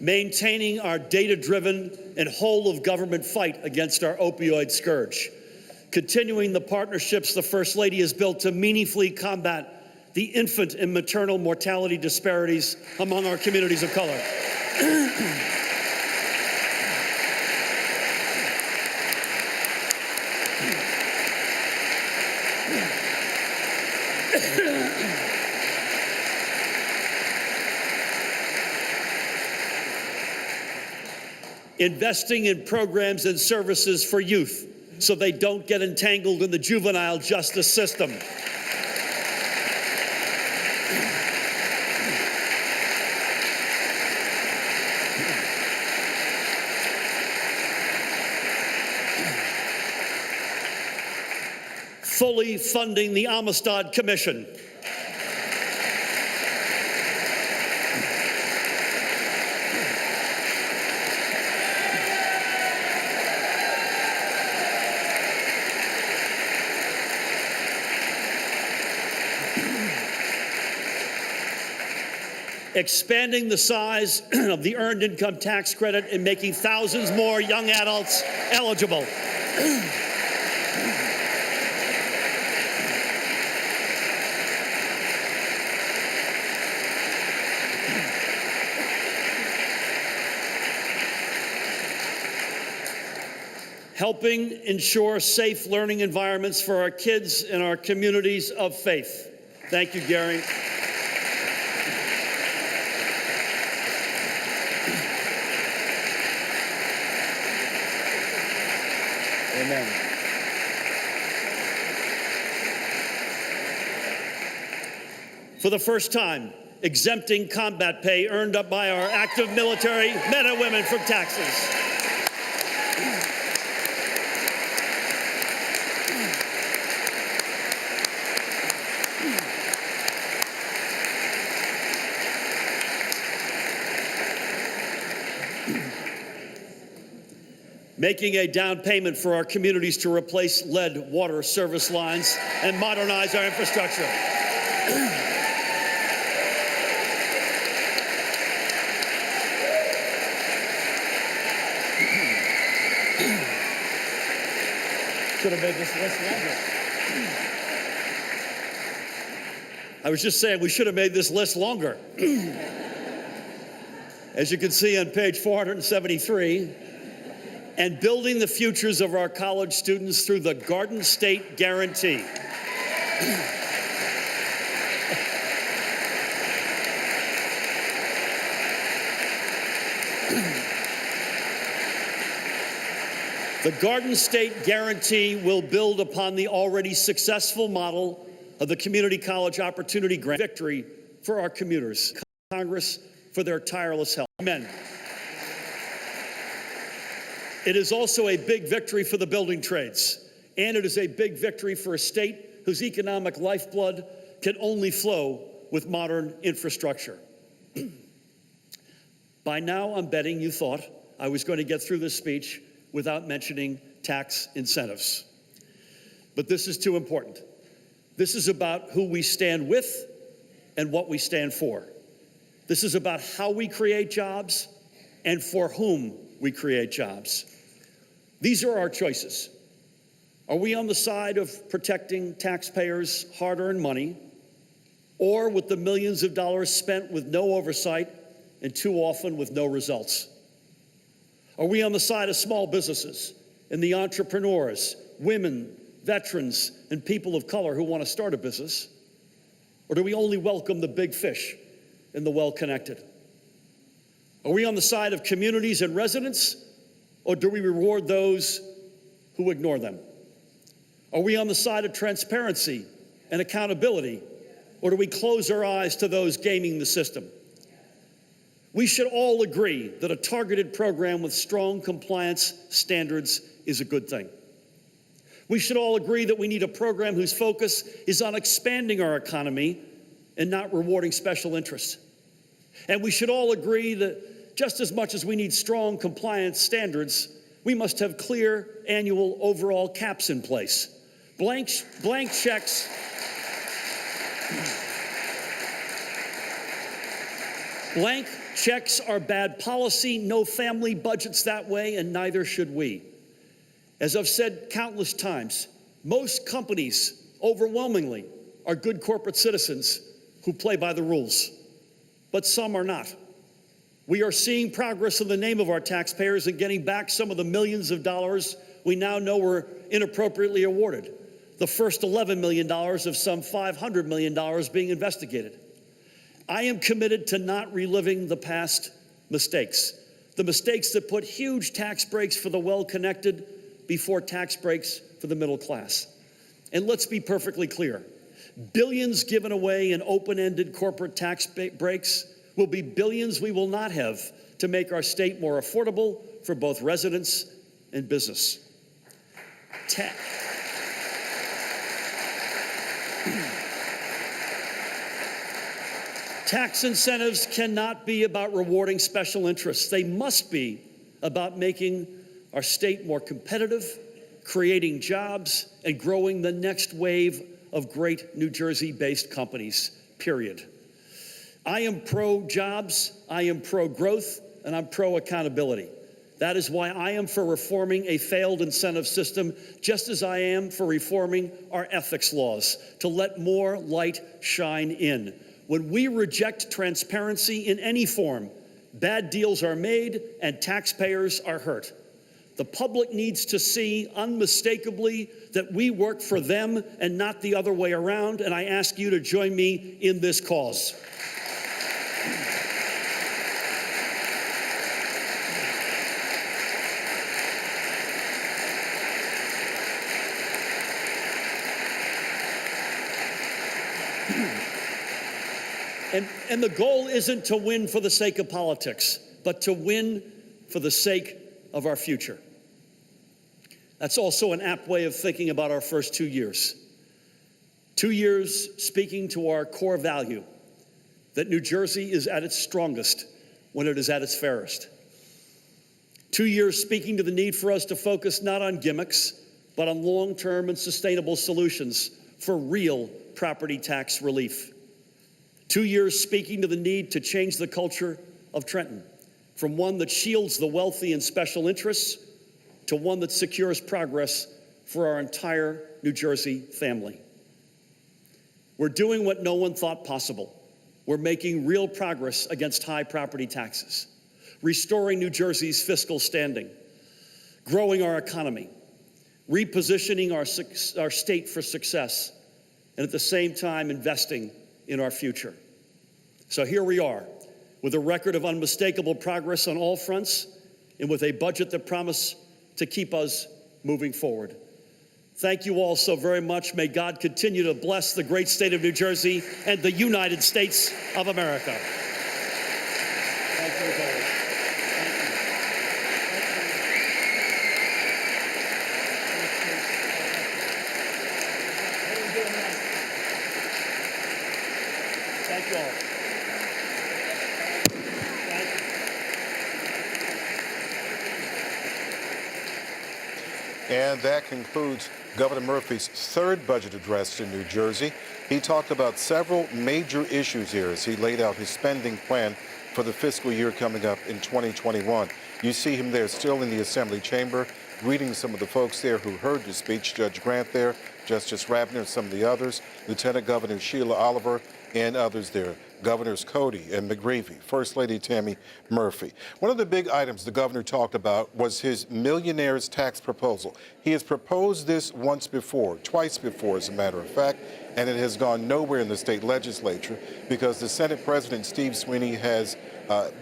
Maintaining our data-driven and whole-of-government fight against our opioid scourge. Continuing the partnerships the First Lady has built to meaningfully combat the infant and maternal mortality disparities among our communities of color. Investing in programs and services for youth so they don't get entangled in the juvenile justice system. Fully funding the Amistad Commission. Expanding the size of the earned income tax credit and making thousands more young adults eligible. Helping ensure safe learning environments for our kids and our communities of faith. Thank you, Gary. Amen. For the first time, exempting combat pay earned up by our active military men and women from taxes. Making a down payment for our communities to replace lead water service lines and modernize our infrastructure. Should have made this list longer. I was just saying we should have made this list longer. As you can see on page 473, and building the futures of our college students through the Garden State Guarantee. The Garden State Guarantee will build upon the already successful model of the Community College Opportunity Grant. Victory for our commuters. Congress for their tireless help. Amen. It is also a big victory for the building trades, and it is a big victory for a state whose economic lifeblood can only flow with modern infrastructure. By now, I'm betting you thought I was going to get through this speech without mentioning tax incentives. But this is too important. This is about who we stand with and what we stand for. This is about how we create jobs and for whom we create jobs. These are our choices. Are we on the side of protecting taxpayers' hard-earned money, or with the millions of dollars spent with no oversight and too often with no results? Are we on the side of small businesses and the entrepreneurs, women, veterans, and people of color who want to start a business? Or do we only welcome the big fish and the well-connected? Are we on the side of communities and residents, or do we reward those who ignore them? Are we on the side of transparency and accountability, or do we close our eyes to those gaming the system? We should all agree that a targeted program with strong compliance standards is a good thing. We should all agree that we need a program whose focus is on expanding our economy and not rewarding special interests. And we should all agree that just as much as we need strong compliance standards, we must have clear annual overall caps in place. Blank checks. Blank checks are bad policy. No family budgets that way, and neither should we. As I've said countless times, most companies, overwhelmingly, are good corporate citizens who play by the rules, but some are not. We are seeing progress in the name of our taxpayers and getting back some of the millions of dollars we now know were inappropriately awarded, the first $11 million of some $500 million being investigated. I am committed to not reliving the past mistakes, the mistakes that put huge tax breaks for the well-connected before tax breaks for the middle class. And let's be perfectly clear. Billions given away in open-ended corporate tax breaks will be billions we will not have to make our state more affordable for both residents and business. Tax incentives cannot be about rewarding special interests. They must be about making our state more competitive, creating jobs, and growing the next wave of great New Jersey-based companies, period. I am pro-jobs, I am pro-growth, and I'm pro-accountability. That is why I am for reforming a failed incentive system, just as I am for reforming our ethics laws to let more light shine in. When we reject transparency in any form, bad deals are made and taxpayers are hurt. The public needs to see unmistakably that we work for them and not the other way around, and I ask you to join me in this cause. And the goal isn't to win for the sake of politics, but to win for the sake of our future. That's also an apt way of thinking about our first 2 years. 2 years speaking to our core value, that New Jersey is at its strongest when it is at its fairest. 2 years speaking to the need for us to focus not on gimmicks, but on long-term and sustainable solutions for real property tax relief. 2 years speaking to the need to change the culture of Trenton, from one that shields the wealthy and special interests to one that secures progress for our entire New Jersey family. We're doing what no one thought possible. We're making real progress against high property taxes, restoring New Jersey's fiscal standing, growing our economy, repositioning our state for success, and at the same time investing in our future. So here we are, with a record of unmistakable progress on all fronts, and with a budget that promises to keep us moving forward. Thank you all so very much. May God continue to bless the great state of New Jersey and the United States of America. Thank you as always. Thank you all. And that concludes Governor Murphy's third budget address to New Jersey. He talked about several major issues here as he laid out his spending plan for the fiscal year coming up in 2021. You see him there still in the Assembly chamber, greeting some of the folks there who heard the speech, Judge Grant there, Justice Rabner, and some of the others, Lieutenant Governor Sheila Oliver, and others there, Governors Cody and McGreevey, First Lady Tammy Murphy. One of the big items the governor talked about was his millionaire's tax proposal. He has proposed this once before, twice before, as a matter of fact, and it has gone nowhere in the state legislature because the Senate President, Steve Sweeney, has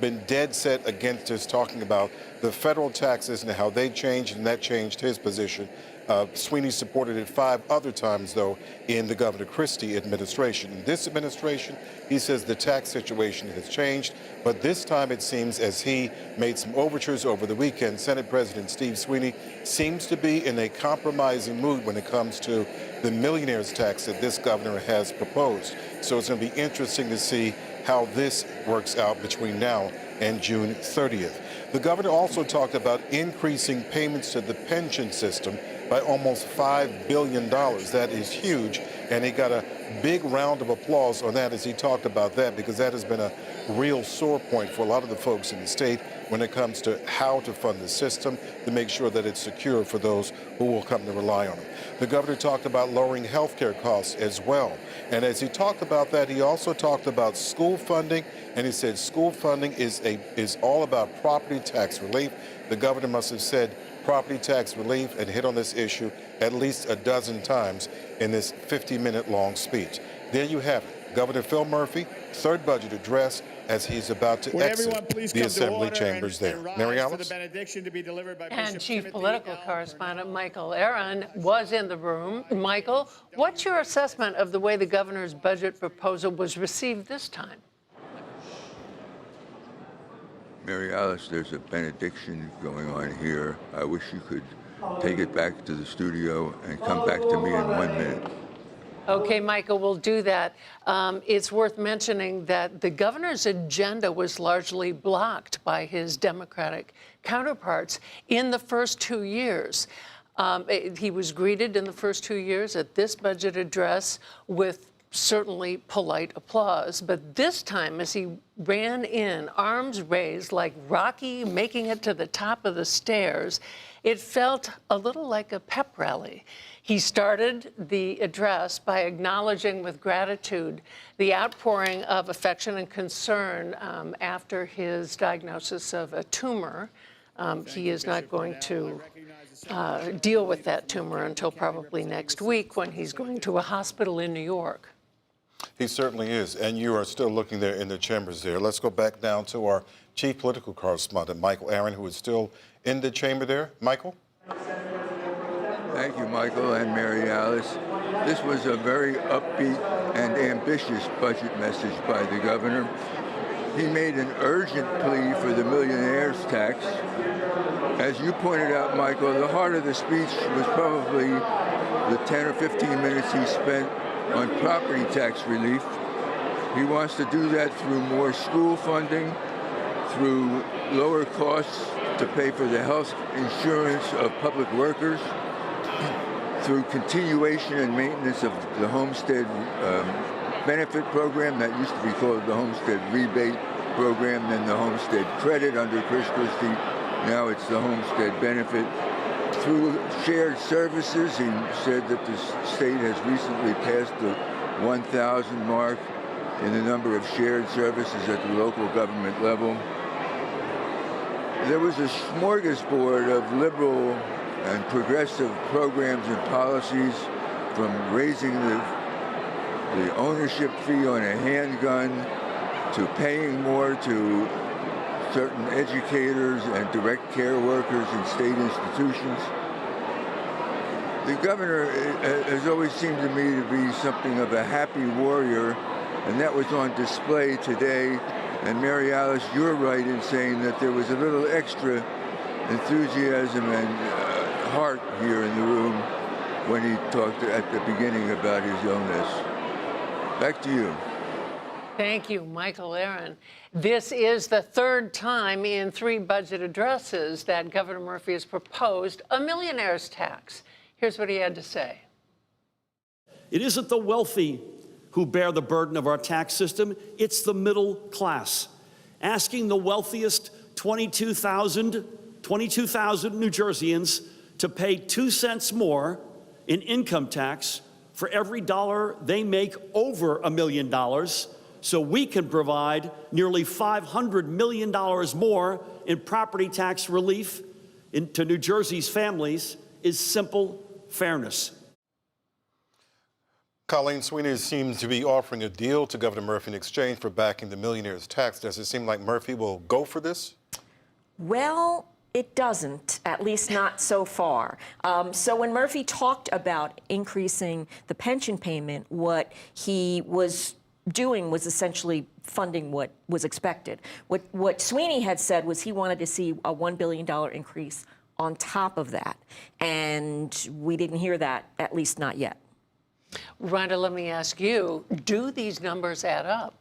been dead set against us talking about the federal taxes and how they changed, and that changed his position. Sweeney supported it 5 other times, though, in the Governor Christie administration. In this administration, he says the tax situation has changed, but this time it seems, as he made some overtures over the weekend, Senate President Steve Sweeney seems to be in a compromising mood when it comes to the millionaire's tax that this governor has proposed. So it's going to be interesting to see how this works out between now and June 30th. The governor also talked about increasing payments to the pension system by almost $5 billion. That is huge, and he got a big round of applause on that as he talked about that, because that has been a real sore point for a lot of the folks in the state when it comes to how to fund the system to make sure that it's secure for those who will come to rely on it. The governor talked about lowering health care costs as well. And as he talked about that, he also talked about school funding, and he said school funding is all about property tax relief. The governor must have said property tax relief and hit on this issue at least a dozen times in this 50-minute long speech. There you have it. Governor Phil Murphy, third budget address as he's about to exit the Assembly chambers there. Mary Alice? And Chief Political Correspondent Michael Aaron was in the room. Michael, what's your assessment of the way the governor's budget proposal was received this time? Mary Alice, there's a benediction going on here. I wish you could take it back to the studio and come back to me in 1 minute. Okay, Michael, we'll do that. It's worth mentioning that the governor's agenda was largely blocked by his Democratic counterparts in the first 2 years. He was greeted in the first 2 years at this budget address with certainly polite applause, but this time as he ran in, arms raised like Rocky making it to the top of the stairs, it felt a little like a pep rally. He started the address by acknowledging with gratitude the outpouring of affection and concern after his diagnosis of a tumor. He is not going to deal with that tumor until probably next week when he's going to a hospital in New York. He certainly is, and you are still looking there in the chambers there. Let's go back down to our chief political correspondent, Michael Aaron, who is still in the chamber there. Michael? Thank you, Michael and Mary Alice. This was a very upbeat and ambitious budget message by the governor. He made an urgent plea for the millionaire's tax. As you pointed out, Michael, the heart of the speech was probably the 10 or 15 minutes he spent on property tax relief. He wants to do that through more school funding, through lower costs to pay for the health insurance of public workers, through continuation and maintenance of the homestead benefit program that used to be called the homestead rebate program, then the homestead credit under Chris Christie. Now it's the homestead benefit. Through shared services, he said that the state has recently passed the 1,000 mark in the number of shared services at the local government level. There was a smorgasbord of liberal and progressive programs and policies, from raising the ownership fee on a handgun to paying more to certain educators and direct care workers in state institutions. The governor has always seemed to me to be something of a happy warrior, and that was on display today. And Mary Alice, you're right in saying that there was a little extra enthusiasm and heart here in the room when he talked at the beginning about his illness. Back to you. Thank you, Michael Aaron. This is the third time in 3 budget addresses that Governor Murphy has proposed a millionaire's tax. Here's what he had to say. It isn't the wealthy who bear the burden of our tax system, it's the middle class. Asking the wealthiest 22,000 New Jerseyans to pay 2 cents more in income tax for every dollar they make over $1 million, so we can provide nearly $500 million more in property tax relief to New Jersey's families is simple fairness. Colleen Sweeney seems to be offering a deal to Governor Murphy in exchange for backing the millionaire's tax. Does it seem like Murphy will go for this? Well, it doesn't, at least not so far. So when Murphy talked about increasing the pension payment, what he was doing was essentially funding what was expected. What Sweeney had said was he wanted to see a $1 billion increase on top of that. And we didn't hear that, at least not yet. Rhonda, let me ask you, do these numbers add up?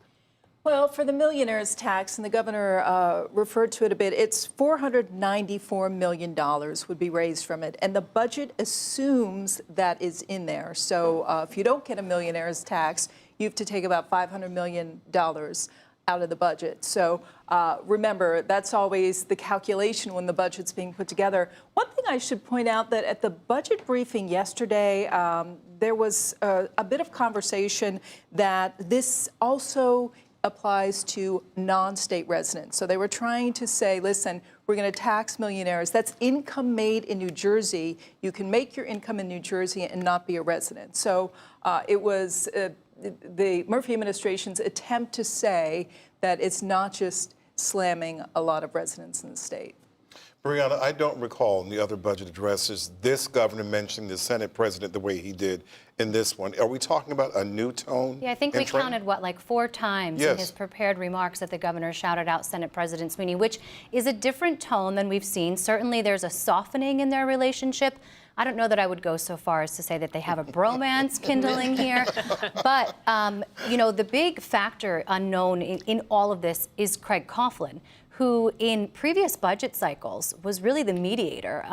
Well, for the millionaire's tax, and the governor referred to it a bit, it's $494 million would be raised from it. And the budget assumes that is in there. So if you don't get a millionaire's tax, you have to take about $500 million out of the budget. So remember, that's always the calculation when the budget's being put together. One thing I should point out that at the budget briefing yesterday, there was a bit of conversation that this also applies to non-state residents. So they were trying to say, listen, we're going to tax millionaires. That's income made in New Jersey. You can make your income in New Jersey and not be a resident. So it was the Murphy administration's attempt to say that it's not just slamming a lot of residents in the state. Brianna, I don't recall in the other budget addresses this governor mentioning the Senate president the way he did in this one. Are we talking about a new tone? Yeah, I think we counted, what, like 4 times in his prepared remarks that the governor shouted out Senate President Sweeney, which is a different tone than we've seen. Certainly there's a softening in their relationship. I don't know that I would go so far as to say that they have a bromance kindling here. But, you know, the big factor unknown in all of this is Craig Coughlin, who in previous budget cycles was really the mediator.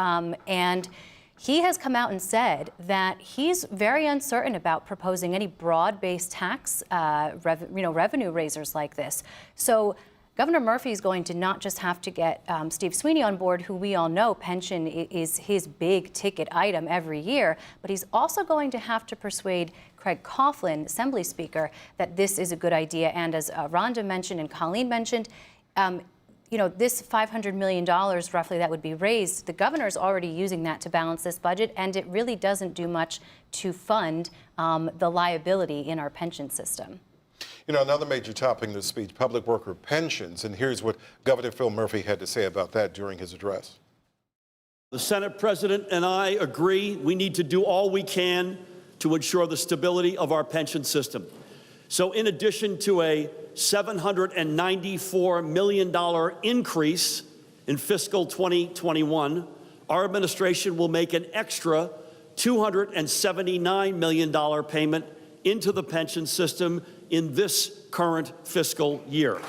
And he has come out and said that he's very uncertain about proposing any broad-based tax revenue raisers like this. So Governor Murphy is going to not just have to get Steve Sweeney on board, who we all know pension is his big ticket item every year, but he's also going to have to persuade Craig Coughlin, Assembly Speaker, that this is a good idea. And as Rhonda mentioned and Colleen mentioned, you know, this $500 million roughly that would be raised, the governor's already using that to balance this budget, and it really doesn't do much to fund the liability in our pension system. You know, another major topic in the speech, public worker pensions, and here's what Governor Phil Murphy had to say about that during his address. The Senate President and I agree we need to do all we can to ensure the stability of our pension system. So in addition to a $794 million increase in fiscal 2021, our administration will make an extra $279 million payment into the pension system in this current fiscal year.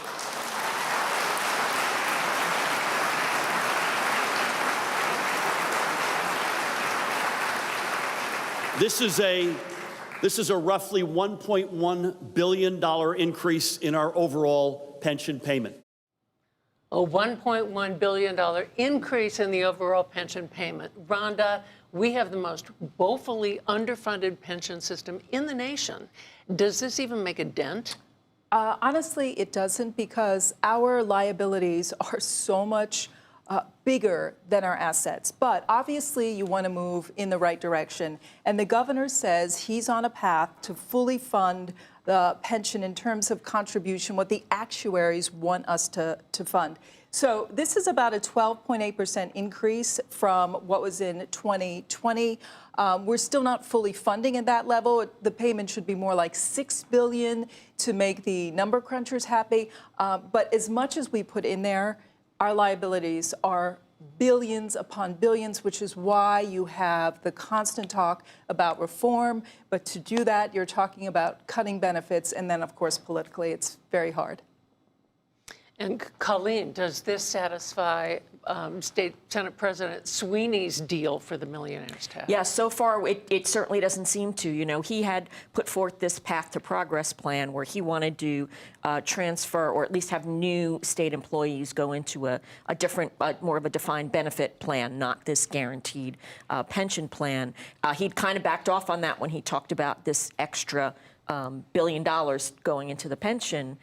This is a roughly $1.1 billion increase in our overall pension payment. A $1.1 billion increase in the overall pension payment. Rhonda, we have the most woefully underfunded pension system in the nation. Does this even make a dent? Honestly, it doesn't, because our liabilities are so much bigger than our assets. But obviously, you want to move in the right direction. And the governor says he's on a path to fully fund the pension in terms of contribution, what the actuaries want us to fund. So this is about a 12.8% increase from what was in 2020. We're still not fully funding at that level. The payment should be more like $6 billion to make the number crunchers happy. But as much as we put in there, our liabilities are billions upon billions, which is why you have the constant talk about reform. But to do that, you're talking about cutting benefits, and then, of course, politically, it's very hard. And Colleen, does this satisfy State Senate President Sweeney's deal for the millionaires tax? Yeah, so far it certainly doesn't seem to. You know, he had put forth this Path to Progress plan where he wanted to transfer or at least have new state employees go into a different, more of a defined benefit plan, not this guaranteed pension plan. He'd kind of backed off on that when he talked about this extra $1 billion going into the pension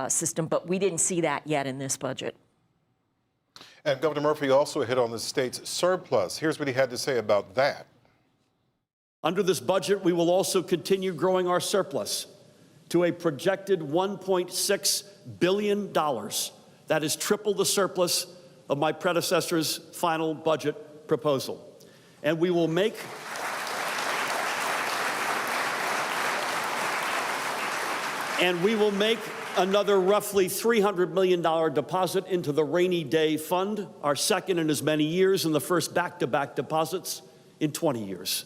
system, but we didn't see that yet in this budget. And Governor Murphy also hit on the state's surplus. Here's what he had to say about that. Under this budget, we will also continue growing our surplus to a projected $1.6 billion. That is triple the surplus of my predecessor's final budget proposal. And we will make another roughly $300 million deposit into the Rainy Day Fund, our second in as many years and the first back-to-back deposits in 20 years.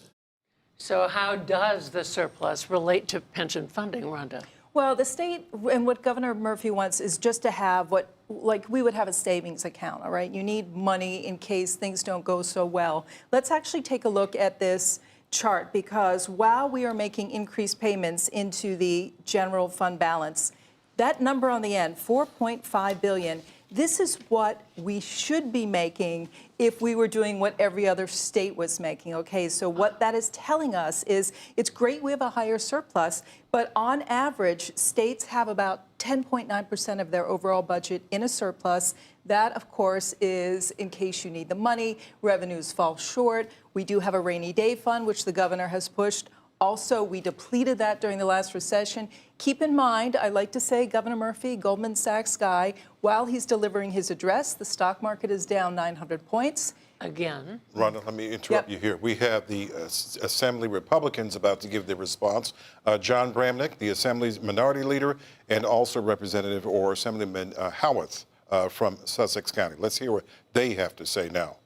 So how does the surplus relate to pension funding, Rhonda? Well, the state and what Governor Murphy wants is just to have what, like we would have a savings account, all right? You need money in case things don't go so well. Let's actually take a look at this chart, because while we are making increased payments into the general fund balance, that number on the end, $4.5 billion, this is what we should be making if we were doing what every other state was making, okay? So what that is telling us is it's great we have a higher surplus, but on average, states have about 10.9% of their overall budget in a surplus. That, of course, is in case you need the money, revenues fall short. We do have a rainy day fund, which the governor has pushed. Also, we depleted that during the last recession. Keep in mind, I like to say, Governor Murphy, Goldman Sachs guy, while he's delivering his address, the stock market is down 900 points. Again. Rhonda, let me interrupt you here. We have the Assembly Republicans about to give their response. John Bramnick, the Assembly's minority leader, and also Representative or Assemblyman Howarth from Sussex County. Let's hear what they have to say now.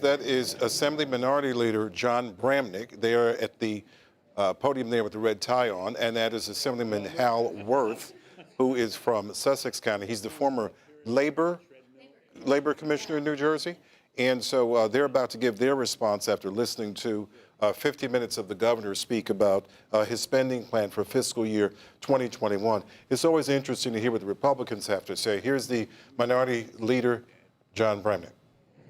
That is Assembly Minority Leader John Bramnick. They are at the podium there with the red tie on, and that is Assemblyman Hal Worth, who is from Sussex County. He's the former Labor Commissioner in New Jersey, and so they're about to give their response after listening to 50 minutes of the governor speak about his spending plan for fiscal year 2021. It's always interesting to hear what the Republicans have to say. Here's the Minority Leader, John Bramnick.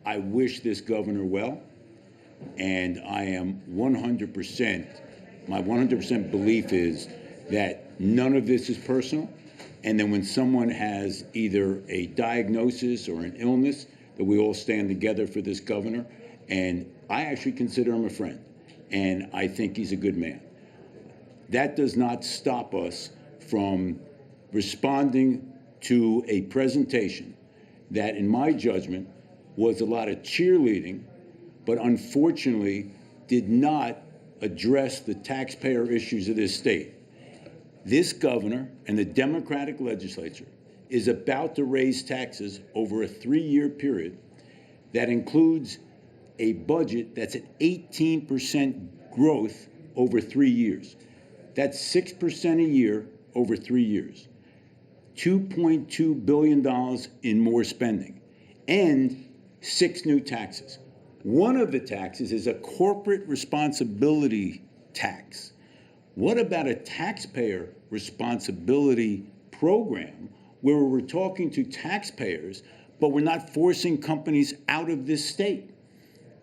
I wish this governor well, and I am 100%, my 100% belief is that none of this is personal, and then when someone has either a diagnosis or an illness, that we all stand together for this governor, and I actually consider him a friend, and I think he's a good man. That does not stop us from responding to a presentation that, in my judgment, was a lot of cheerleading, but unfortunately did not address the taxpayer issues of this state. This governor and the Democratic legislature is about to raise taxes over a 3-year period that includes a budget that's at 18% growth over 3 years. That's 6% a year over 3 years. $2.2 billion in more spending, and 6 new taxes. One of the taxes is a corporate responsibility tax. What about a taxpayer responsibility program where we're talking to taxpayers, but we're not forcing companies out of this state?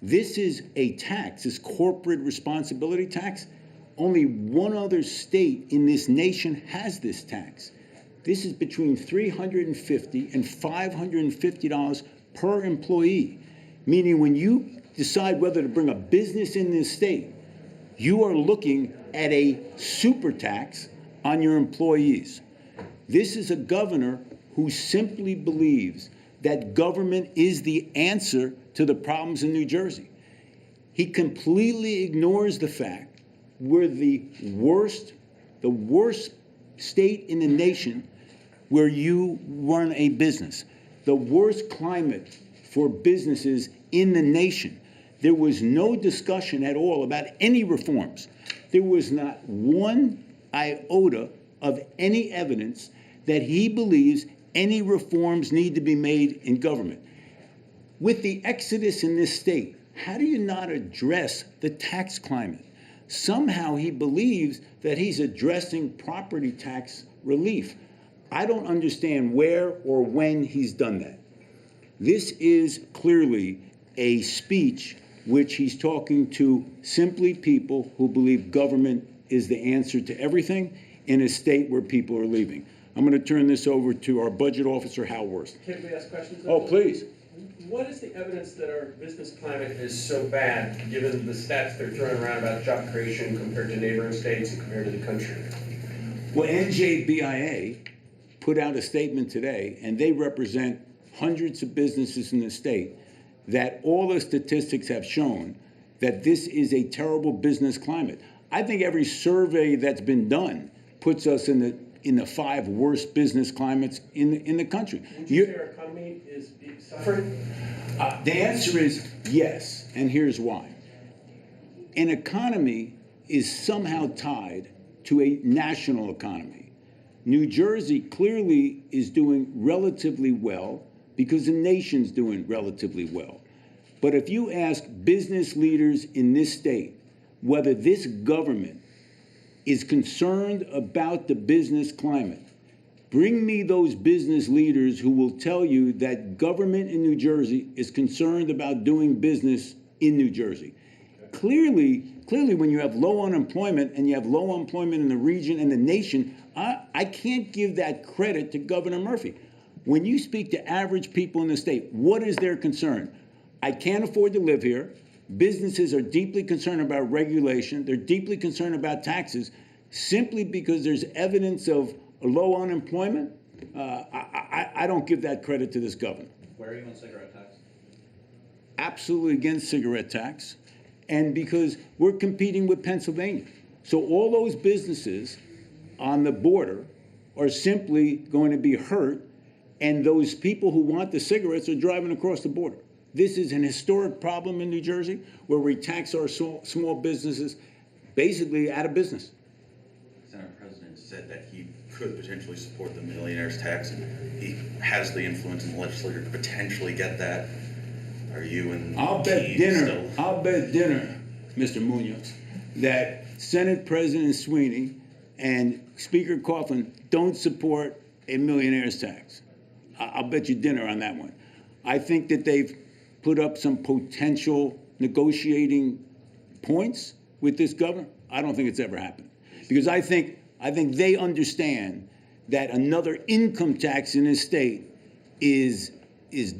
This is a tax, this corporate responsibility tax. Only one other state in this nation has this tax. This is between $350 and $550 per employee. Meaning when you decide whether to bring a business in this state, you are looking at a super tax on your employees. This is a governor who simply believes that government is the answer to the problems in New Jersey. He completely ignores the fact we're the worst state in the nation where you run a business, the worst climate for businesses in the nation. There was no discussion at all about any reforms. There was not one iota of any evidence that he believes any reforms need to be made in government. With the exodus in this state, how do you not address the tax climate? Somehow he believes that he's addressing property tax relief. I don't understand where or when he's done that. This is clearly a speech which he's talking to simply people who believe government is the answer to everything in a state where people are leaving. I'm going to turn this over to our budget officer, Hal Worst. Can we ask questions? Oh, please. What is the evidence that our business climate is so bad, given the stats they're throwing around about job creation compared to neighboring states and compared to the country? Well, NJBIA put out a statement today, and they represent hundreds of businesses in the state, that all the statistics have shown that this is a terrible business climate. I think every survey that's been done puts us in the 5 worst business climates in the country. Would you say our economy is suffering? The answer is yes, and here's why. An economy is somehow tied to a national economy. New Jersey clearly is doing relatively well because the nation's doing relatively well. But if you ask business leaders in this state whether this government is concerned about the business climate, bring me those business leaders who will tell you that government in New Jersey is concerned about doing business in New Jersey. Clearly, when you have low unemployment and you have low unemployment in the region and the nation, I can't give that credit to Governor Murphy. When you speak to average people in the state, what is their concern? I can't afford to live here. Businesses are deeply concerned about regulation. They're deeply concerned about taxes. Simply because there's evidence of low unemployment, I don't give that credit to this governor. Where are you on cigarette tax? Absolutely against cigarette tax, and because we're competing with Pennsylvania. So all those businesses on the border are simply going to be hurt, and those people who want the cigarettes are driving across the border. This is an historic problem in New Jersey where we tax our small businesses basically out of business. The Senate President said that he could potentially support the millionaire's tax, and he has the influence in the legislature to potentially get that. Are you and I'll bet dinner, Mr. Munoz, that Senate President Sweeney and Speaker Coughlin don't support a millionaire's tax. I'll bet you dinner on that one. I think that they've put up some potential negotiating points with this governor. I don't think it's ever happened, because I think they understand that another income tax in this state is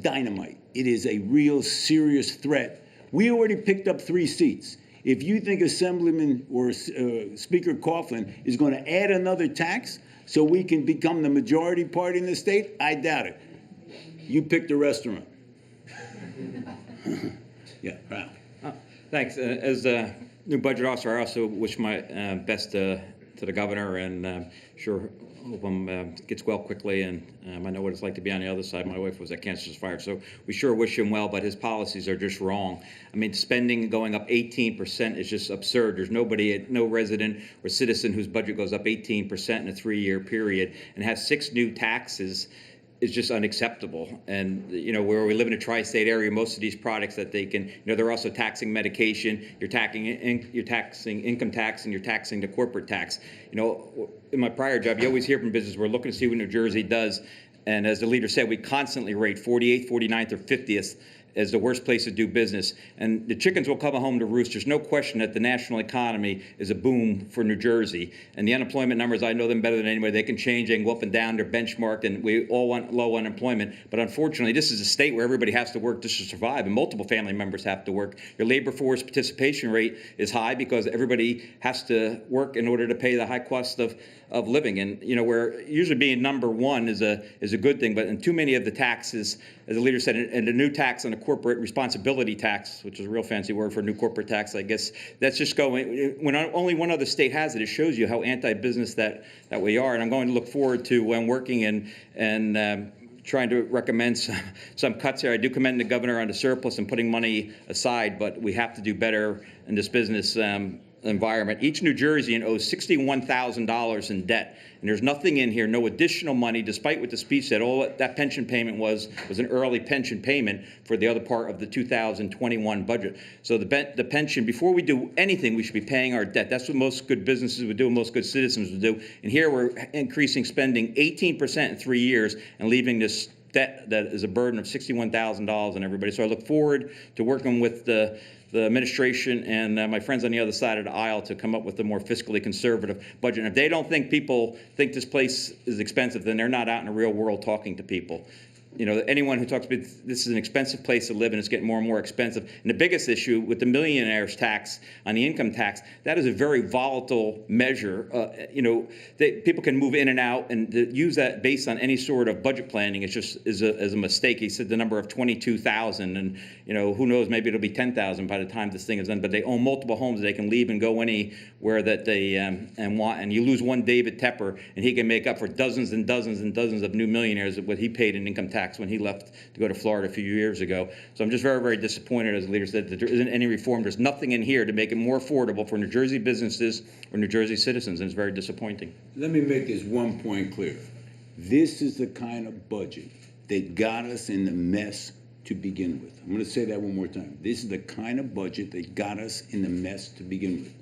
dynamite. It is a real serious threat. We already picked up 3 seats. If you think Assemblyman or Speaker Coughlin is going to add another tax so we can become the majority party in the state, I doubt it. You picked a restaurant. Yeah, Ralph. Thanks. As a new budget officer, I also wish my best to the governor, and sure hope him gets well quickly. And I know what it's like to be on the other side. My wife was at cancer survivor, so we sure wish him well. But his policies are just wrong. I mean, spending going up 18% is just absurd. There's no resident or citizen whose budget goes up 18% in a 3-year period, and has 6 new taxes is just unacceptable. And, you know, where we live in a tri-state area, most of these products that they can, you know, they're also taxing medication, you're taxing income tax, and you're taxing the corporate tax. You know, in my prior job, you always hear from business, we're looking to see what New Jersey does. And as the leader said, we constantly rate 48th, 49th, or 50th as the worst place to do business. And the chickens will come home to roost. There's no question that the national economy is a boom for New Jersey. And the unemployment numbers, I know them better than anybody. They can change, they can go up and down, they're benchmarked, and we all want low unemployment. But unfortunately, this is a state where everybody has to work just to survive, and multiple family members have to work. Your labor force participation rate is high because everybody has to work in order to pay the high cost of living. And where usually being number one is a good thing, but in too many of the taxes, as the leader said, and the new tax on the corporate responsibility tax, which is a real fancy word for a new corporate tax, I guess, that's just going, when only one other state has it, it shows you how anti-business that we are. And I'm going to look forward to when working and trying to recommend some cuts here. I do commend the governor on the surplus and putting money aside, but we have to do better in this business environment. Each New Jerseyan owes $61,000 in debt, and there's nothing in here, no additional money, despite what the speech said. All that pension payment was an early pension payment for the other part of the 2021 budget. So the pension, before we do anything, we should be paying our debt. That's what most good businesses would do, and most good citizens would do. And here we're increasing spending 18% in 3 years and leaving this debt that is a burden of $61,000 on everybody. So I look forward to working with the administration and my friends on the other side of the aisle to come up with a more fiscally conservative budget. And if they don't think people think this place is expensive, then they're not out in the real world talking to people. Anyone who talks about this is an expensive place to live and it's getting more and more expensive. And the biggest issue with the millionaires tax on the income tax, that is a very volatile measure. People can move in and out, and to use that based on any sort of budget planning is a mistake. He said the number of 22,000, and who knows, maybe it'll be 10,000 by the time this thing is done. But they own multiple homes; they can leave and go anywhere that they want. And you lose one David Tepper, and he can make up for dozens and dozens and dozens of new millionaires what he paid in income tax when he left to go to Florida a few years ago. So I'm just very, very disappointed, as the leader said, that there isn't any reform. There's nothing in here to make it more affordable for New Jersey businesses or New Jersey citizens, and it's very disappointing. Let me make this one point clear. This is the kind of budget that got us in the mess to begin with. I'm going to say that one more time. This is the kind of budget that got us in the mess to begin with.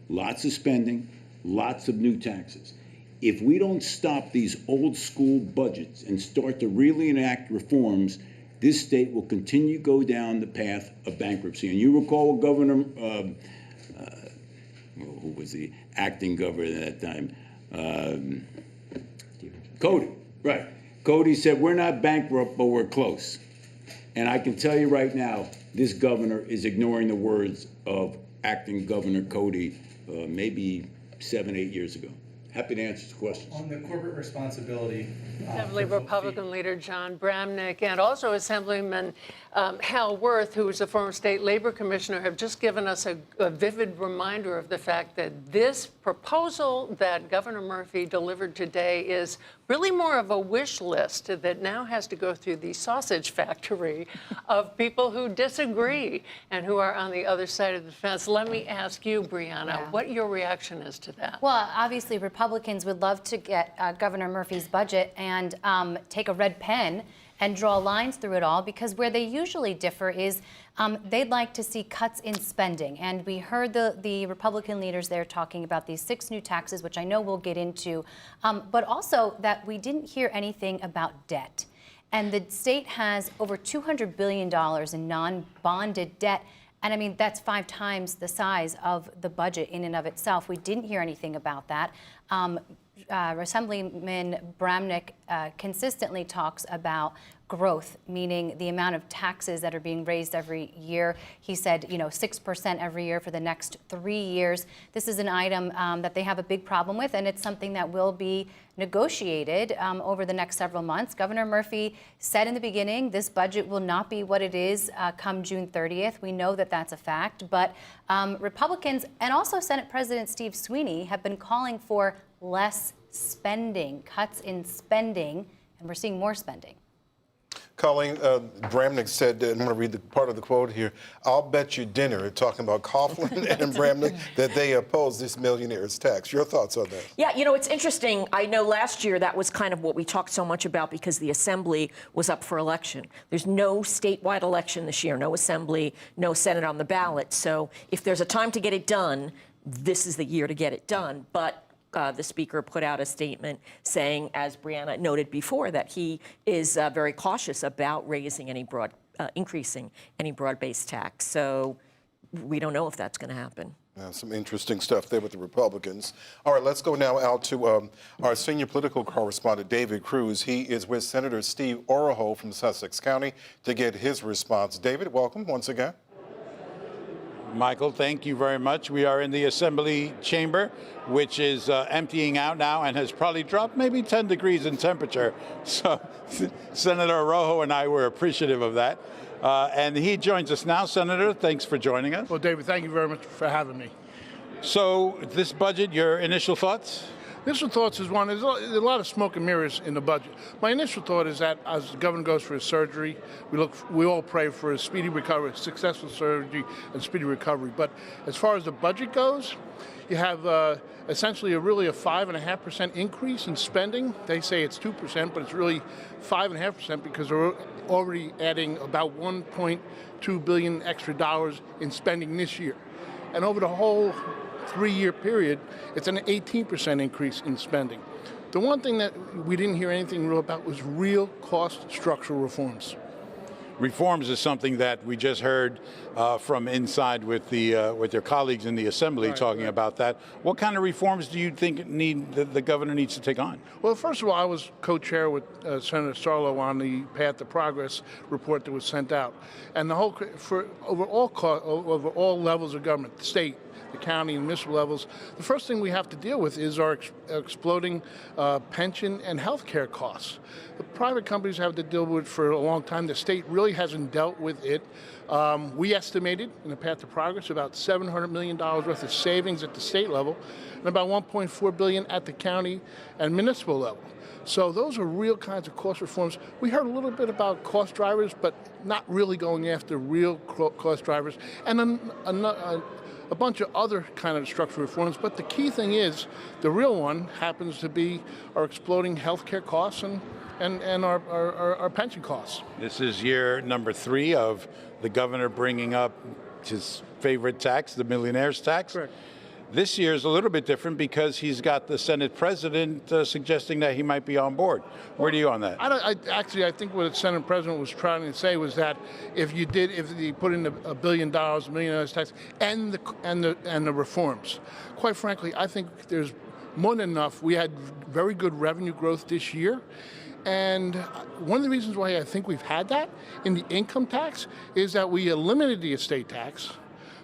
Lots of spending, lots of new taxes. If we don't stop these old school budgets and start to really enact reforms, this state will continue to go down the path of bankruptcy. And you recall Governor, who was the acting governor at that time? Cody, right. Cody said, we're not bankrupt, but we're close. And I can tell you right now, this governor is ignoring the words of acting Governor Cody maybe 7-8 years ago. Happy to answer questions. On the corporate responsibility. Assembly Republican Leader John Bramnick and also Assemblyman Hal Worth, who is a former state labor commissioner, have just given us a vivid reminder of the fact that this proposal that Governor Murphy delivered today is really more of a wish list that now has to go through the sausage factory of people who disagree and who are on the other side of the fence. Let me ask you, Brianna, what your reaction is to that. Well, obviously, Republicans would love to get Governor Murphy's budget and take a red pen and draw lines through it all, because where they usually differ is they'd like to see cuts in spending. And we heard the Republican leaders there talking about these 6 new taxes, which I know we'll get into, but also that we didn't hear anything about debt. And the state has over $200 billion in non-bonded debt. And I mean, that's 5 times the size of the budget in and of itself. We didn't hear anything about that. Assemblyman Bramnick consistently talks about growth, meaning the amount of taxes that are being raised every year. He said, 6% every year for the next 3 years. This is an item that they have a big problem with, and it's something that will be negotiated over the next several months. Governor Murphy said in the beginning, this budget will not be what it is come June 30th. We know that that's a fact, but Republicans and also Senate President Steve Sweeney have been calling for less spending, cuts in spending, and we're seeing more spending. Colleen, Bramnick said, and I'm going to read the part of the quote here, I'll bet you dinner, talking about Coughlin and Bramnick, that they oppose this millionaire's tax. Your thoughts on that? Yeah, it's interesting. I know last year that was kind of what we talked so much about because the Assembly was up for election. There's no statewide election this year, no Assembly, no Senate on the ballot. So if there's a time to get it done, this is the year to get it done. But the Speaker put out a statement saying, as Brianna noted before, that he is very cautious about raising any broad increasing any broad-based tax. So we don't know if that's going to happen. Some interesting stuff there with the Republicans. All right, let's go now out to our senior political correspondent, David Cruz. He is with Senator Steve Oroho from Sussex County to get his response. David, welcome once again. Michael, thank you very much. We are in the Assembly chamber, which is emptying out now and has probably dropped maybe 10 degrees in temperature. So Senator Oroho and I were appreciative of that. And he joins us now. Senator, thanks for joining us. Well, David, thank you very much for having me. So this budget, your initial thoughts? Initial thoughts is one, there's a lot of smoke and mirrors in the budget. My initial thought is that as the governor goes for his surgery, we all pray for a speedy recovery, successful surgery and speedy recovery. But as far as the budget goes, you have essentially a 5.5% increase in spending. They say it's 2%, but it's really 5.5% because they're already adding about $1.2 billion extra dollars in spending this year. And over the whole 3-year period, it's an 18% increase in spending. The one thing that we didn't hear anything real about was real cost structural reforms. Reforms is something that we just heard from inside with your colleagues in the Assembly talking about that. What kind of reforms do you think the governor needs to take on? Well, first of all, I was co-chair with Senator Sarlo on the Path to Progress report that was sent out, and over all levels of government, the state, the county and municipal levels, the first thing we have to deal with is our exploding pension and health care costs. The private companies have to deal with it for a long time. The state really hasn't dealt with it. We estimated in the Path to Progress about $700 million worth of savings at the state level and about $1.4 billion at the county and municipal level. So those are real kinds of cost reforms. We heard a little bit about cost drivers, but not really going after real cost drivers. And a bunch of other kind of structural reforms, but the key thing is, the real one happens to be our exploding healthcare costs and our pension costs. This is year number 3 of the governor bringing up his favorite tax, the millionaire's tax. Correct. This year is a little bit different because he's got the Senate president suggesting that he might be on board. Where do you on that? I think what the Senate president was trying to say was that if you put in $1 billion, millionaire's tax, and the reforms, quite frankly, I think there's more than enough. We had very good revenue growth this year. And one of the reasons why I think we've had that in the income tax is that we eliminated the estate tax.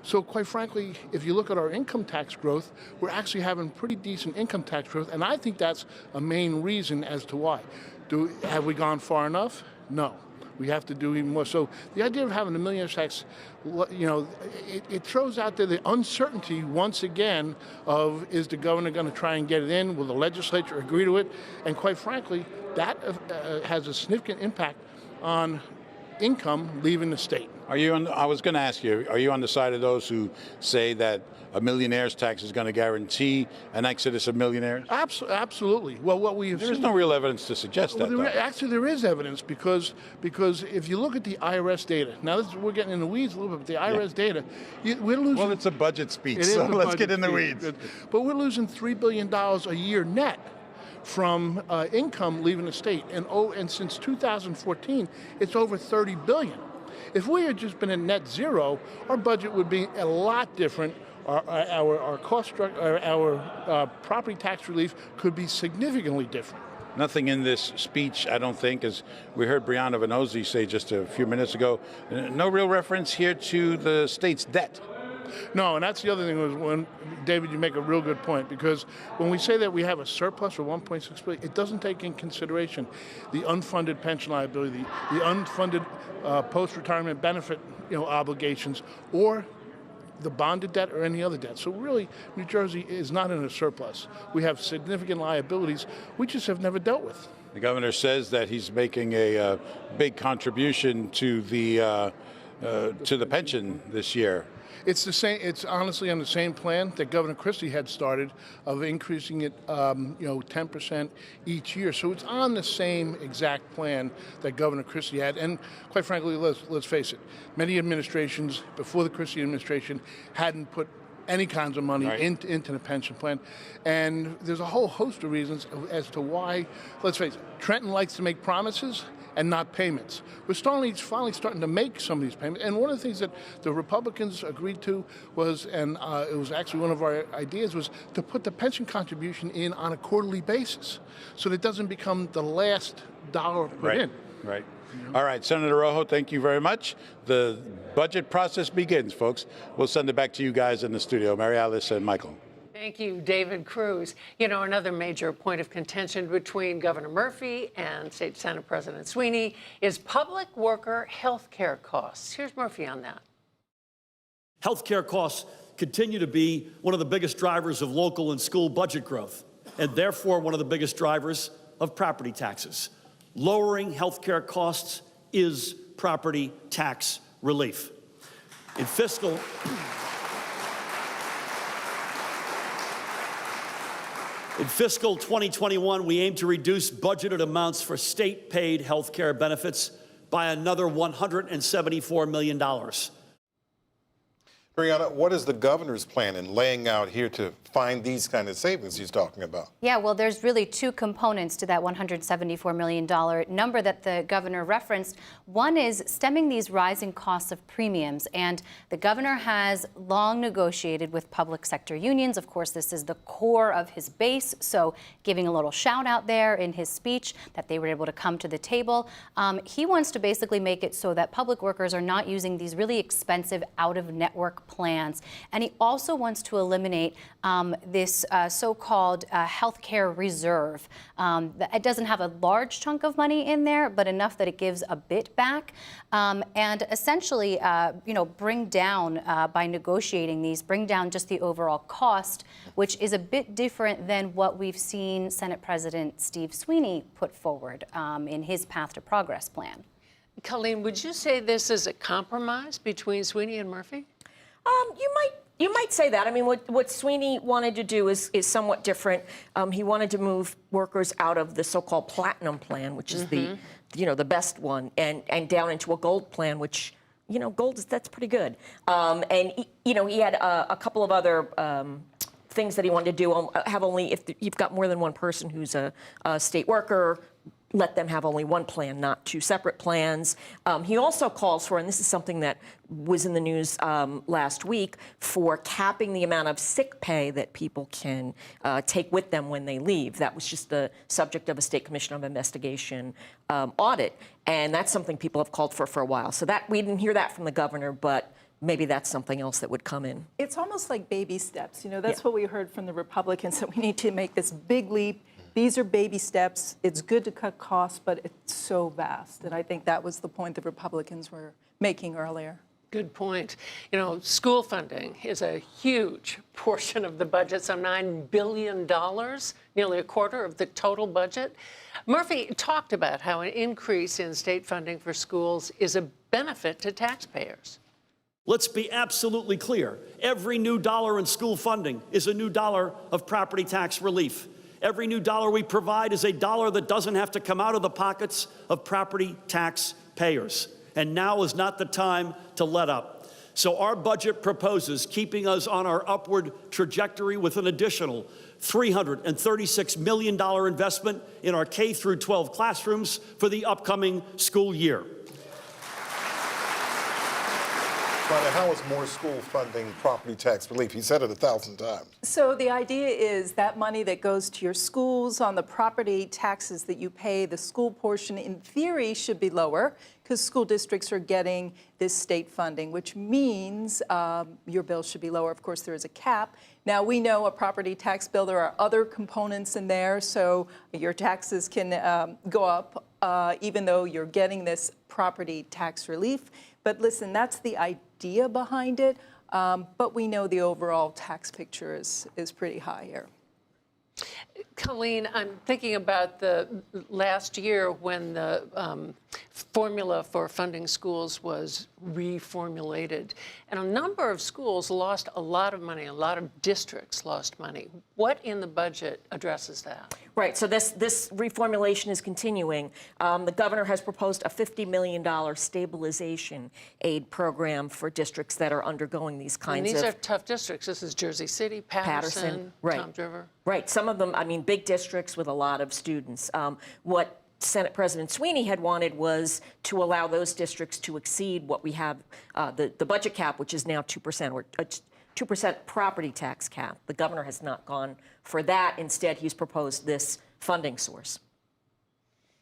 So quite frankly, if you look at our income tax growth, we're actually having pretty decent income tax growth, and I think that's a main reason as to why. Have we gone far enough? No. We have to do even more. So the idea of having a millionaire's tax, it throws out there the uncertainty once again of, is the governor going to try and get it in? Will the legislature agree to it? And quite frankly, that has a significant impact on income leaving the state. I was going to ask you, are you on the side of those who say that a millionaire's tax is going to guarantee an exodus of millionaires? Absolutely. Well, what we have There's no real evidence to suggest that. Actually, there is evidence because if you look at the IRS data, now we're getting in the weeds a little bit, but the IRS data, we're losing. Well, it's a budget speech, so let's get in the weeds. But we're losing $3 billion a year net from income leaving the state, and since 2014, it's over $30 billion. If we had just been at net zero, our budget would be a lot different. Our cost structure, our property tax relief could be significantly different. Nothing in this speech, I don't think, as we heard Brianna Vannozzi say just a few minutes ago, no real reference here to the state's debt. No, and that's the other thing was when, David, you make a real good point, because when we say that we have a surplus of $1.6 billion, it doesn't take in consideration the unfunded pension liability, the unfunded post-retirement benefit obligations, or the bonded debt or any other debt. So really, New Jersey is not in a surplus. We have significant liabilities we just have never dealt with. The governor says that he's making a big contribution to the pension this year. It's the same. It's honestly on the same plan that Governor Christie had started of increasing it, 10% each year. So it's on the same exact plan that Governor Christie had. And quite frankly, let's face it, many administrations before the Christie administration hadn't put any kinds of money into the pension plan. And there's a whole host of reasons as to why, let's face it, Trenton likes to make promises and not payments. We're finally starting to make some of these payments. And one of the things that the Republicans agreed to was, and it was actually one of our ideas, was to put the pension contribution in on a quarterly basis so that it doesn't become the last dollar put in. Right. All right, Senator Rojo, thank you very much. The budget process begins, folks. We'll send it back to you guys in the studio, Mary Alice and Michael. Thank you, David Cruz. You know, another major point of contention between Governor Murphy and State Senate President Sweeney is public worker health care costs. Here's Murphy on that. Health care costs continue to be one of the biggest drivers of local and school budget growth, and therefore one of the biggest drivers of property taxes. Lowering health care costs is property tax relief. In fiscal 2021, we aim to reduce budgeted amounts for state-paid health care benefits by another $174 million. Brianna, what is the governor's plan in laying out here to find these kind of savings he's talking about? Yeah, well, there's really two components to that $174 million number that the governor referenced. One is stemming these rising costs of premiums, and the governor has long negotiated with public sector unions. Of course, this is the core of his base, so giving a little shout out there in his speech that they were able to come to the table. He wants to basically make it so that public workers are not using these really expensive out-of-network plans. And he also wants to eliminate this so-called healthcare reserve. It doesn't have a large chunk of money in there, but enough that it gives a bit back. And essentially, bring down, by negotiating these, bring down just the overall cost, which is a bit different than what we've seen Senate President Steve Sweeney put forward in his Path to Progress plan. Colleen, would you say this is a compromise between Sweeney and Murphy? You might say that. I mean, what Sweeney wanted to do is somewhat different. He wanted to move workers out of the so-called platinum plan, which is the best one, and down into a gold plan, which gold that's pretty good. And he had a couple of other things that he wanted to do. Have only if you've got more than one person who's a state worker, let them have only one plan, not two separate plans. He also calls for, and this is something that was in the news last week, for capping the amount of sick pay that people can take with them when they leave. That was just the subject of a State Commission of Investigation audit, and that's something people have called for a while. So that we didn't hear that from the governor, but maybe that's something else that would come in. It's almost like baby steps. That's what we heard from the Republicans, that we need to make this big leap. These are baby steps. It's good to cut costs, but it's so vast. And I think that was the point the Republicans were making earlier. Good point. School funding is a huge portion of the budget, some $9 billion, nearly a quarter of the total budget. Murphy talked about how an increase in state funding for schools is a benefit to taxpayers. Let's be absolutely clear. Every new dollar in school funding is a new dollar of property tax relief. Every new dollar we provide is a dollar that doesn't have to come out of the pockets of property tax payers. And now is not the time to let up. So our budget proposes keeping us on our upward trajectory with an additional $336 million investment in our K through 12 classrooms for the upcoming school year. How is more school funding property tax relief? He said it 1,000 times. So the idea is that money that goes to your schools on the property taxes that you pay, the school portion in theory should be lower because school districts are getting this state funding, which means your bill should be lower. Of course, there is a cap. Now, we know a property tax bill, there are other components in there, so your taxes can go up even though you're getting this property tax relief. But listen, that's the idea behind it, but we know the overall tax picture is pretty high here. Colleen, I'm thinking about the last year when the formula for funding schools was reformulated, and a number of schools lost a lot of money, a lot of districts lost money. What in the budget addresses that? Right, so this reformulation is continuing. The governor has proposed a $50 million stabilization aid program for districts that are undergoing these kinds of... And these are tough districts. This is Jersey City, Patterson, right. Toms River. Right, some of them, big districts with a lot of students. What Senate President Sweeney had wanted was to allow those districts to exceed what we have, the budget cap, which is now 2%, or 2% property tax cap. The governor has not gone for that. Instead, he's proposed this funding source.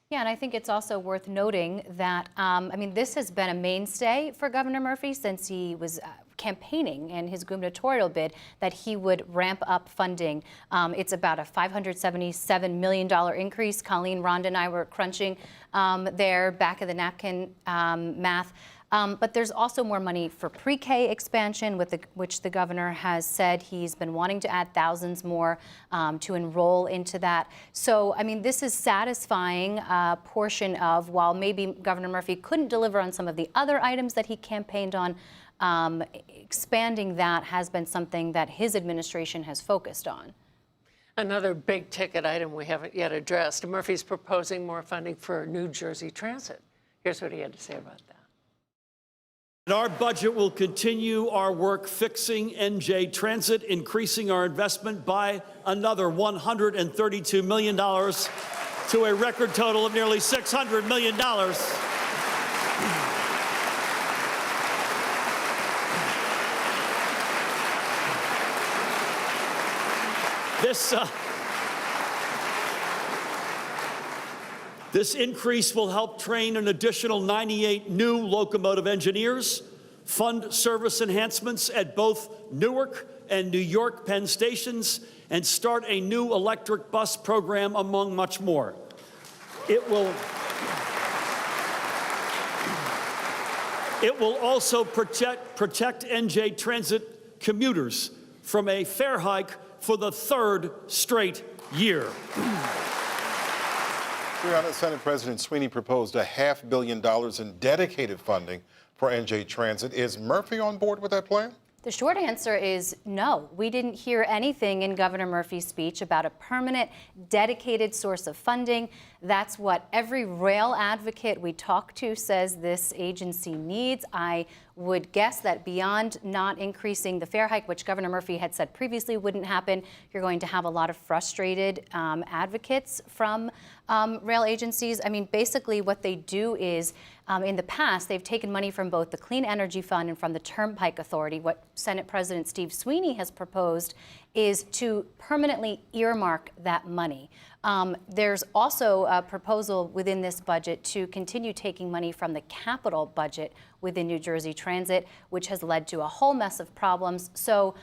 Yeah, and I think it's also worth noting that, I mean, this has been a mainstay for Governor Murphy since he was campaigning in his gubernatorial bid that he would ramp up funding. It's about a $577 million increase. Colleen, Rhonda, and I were crunching their back of the napkin math. But there's also more money for pre-K expansion, which the governor has said he's been wanting to add thousands more to enroll into that. So, I mean, this is satisfying a portion of, while maybe Governor Murphy couldn't deliver on some of the other items that he campaigned on, expanding that has been something that his administration has focused on. Another big ticket item we haven't yet addressed. Murphy's proposing more funding for New Jersey Transit. Here's what he had to say about that. And our budget will continue our work fixing NJ Transit, increasing our investment by another $132 million to a record total of nearly $600 million. This increase will help train an additional 98 new locomotive engineers, fund service enhancements at both Newark and New York Penn stations, and start a new electric bus program, among much more. It will also protect NJ Transit commuters from a fare hike for the third straight year. Brianna, Senate President Sweeney proposed a $500 million in dedicated funding for NJ Transit. Is Murphy on board with that plan? The short answer is no. We didn't hear anything in Governor Murphy's speech about a permanent, dedicated source of funding. That's what every rail advocate we talk to says this agency needs. I would guess that beyond not increasing the fare hike, which Governor Murphy had said previously wouldn't happen, you're going to have a lot of frustrated advocates from rail agencies. I mean, basically what they do is, in the past, they've taken money from both the Clean Energy Fund and from the Turnpike Authority. What Senate President Steve Sweeney has proposed is to permanently earmark that money. There's also a proposal within this budget to continue taking money from the capital budget within New Jersey Transit, which has led to a whole mess of problems. So,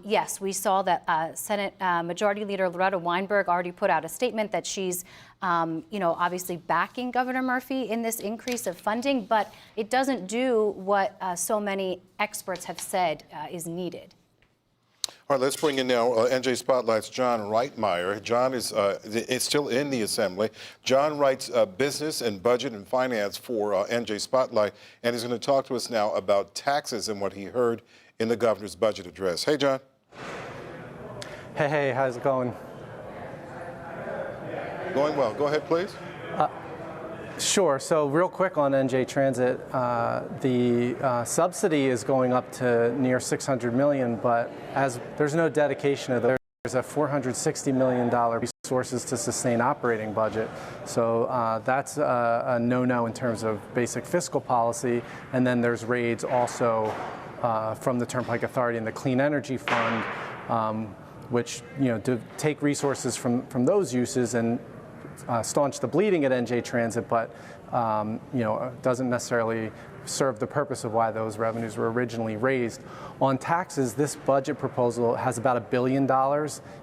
yes, we saw that Senate Majority Leader Loretta Weinberg already put out a statement that she's, obviously backing Governor Murphy in this increase of funding, but it doesn't do what so many experts have said is needed. All right, let's bring in now NJ Spotlight's John Reitmeyer. John is still in the Assembly. John writes business and budget and finance for NJ Spotlight, and he's going to talk to us now about taxes and what he heard in the governor's budget address. Hey, John. Hey, how's it going? Going well. Go ahead, please. Sure. So real quick on NJ Transit, the subsidy is going up to near $600 million, but as there's no dedication of there's a $460 million resources to sustain operating budget. So that's a no-no in terms of basic fiscal policy. And then there's raids also from the Turnpike Authority and the Clean Energy Fund, which to take resources from those uses and staunch the bleeding at NJ Transit, but doesn't necessarily serve the purpose of why those revenues were originally raised. On taxes, this budget proposal has about $1 billion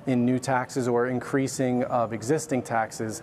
in new taxes or increasing of existing taxes.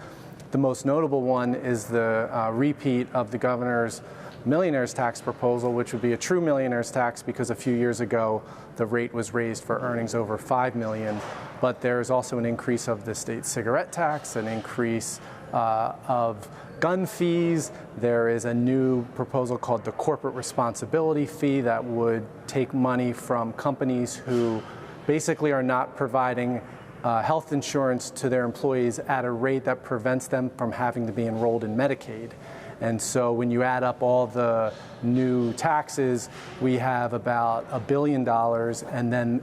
The most notable one is the repeat of the governor's millionaire's tax proposal, which would be a true millionaire's tax because a few years ago the rate was raised for earnings over $5 million. But there is also an increase of the state cigarette tax, an increase of gun fees. There is a new proposal called the corporate responsibility fee that would take money from companies who basically are not providing health insurance to their employees at a rate that prevents them from having to be enrolled in Medicaid. And so when you add up all the new taxes, we have about $1 billion. And then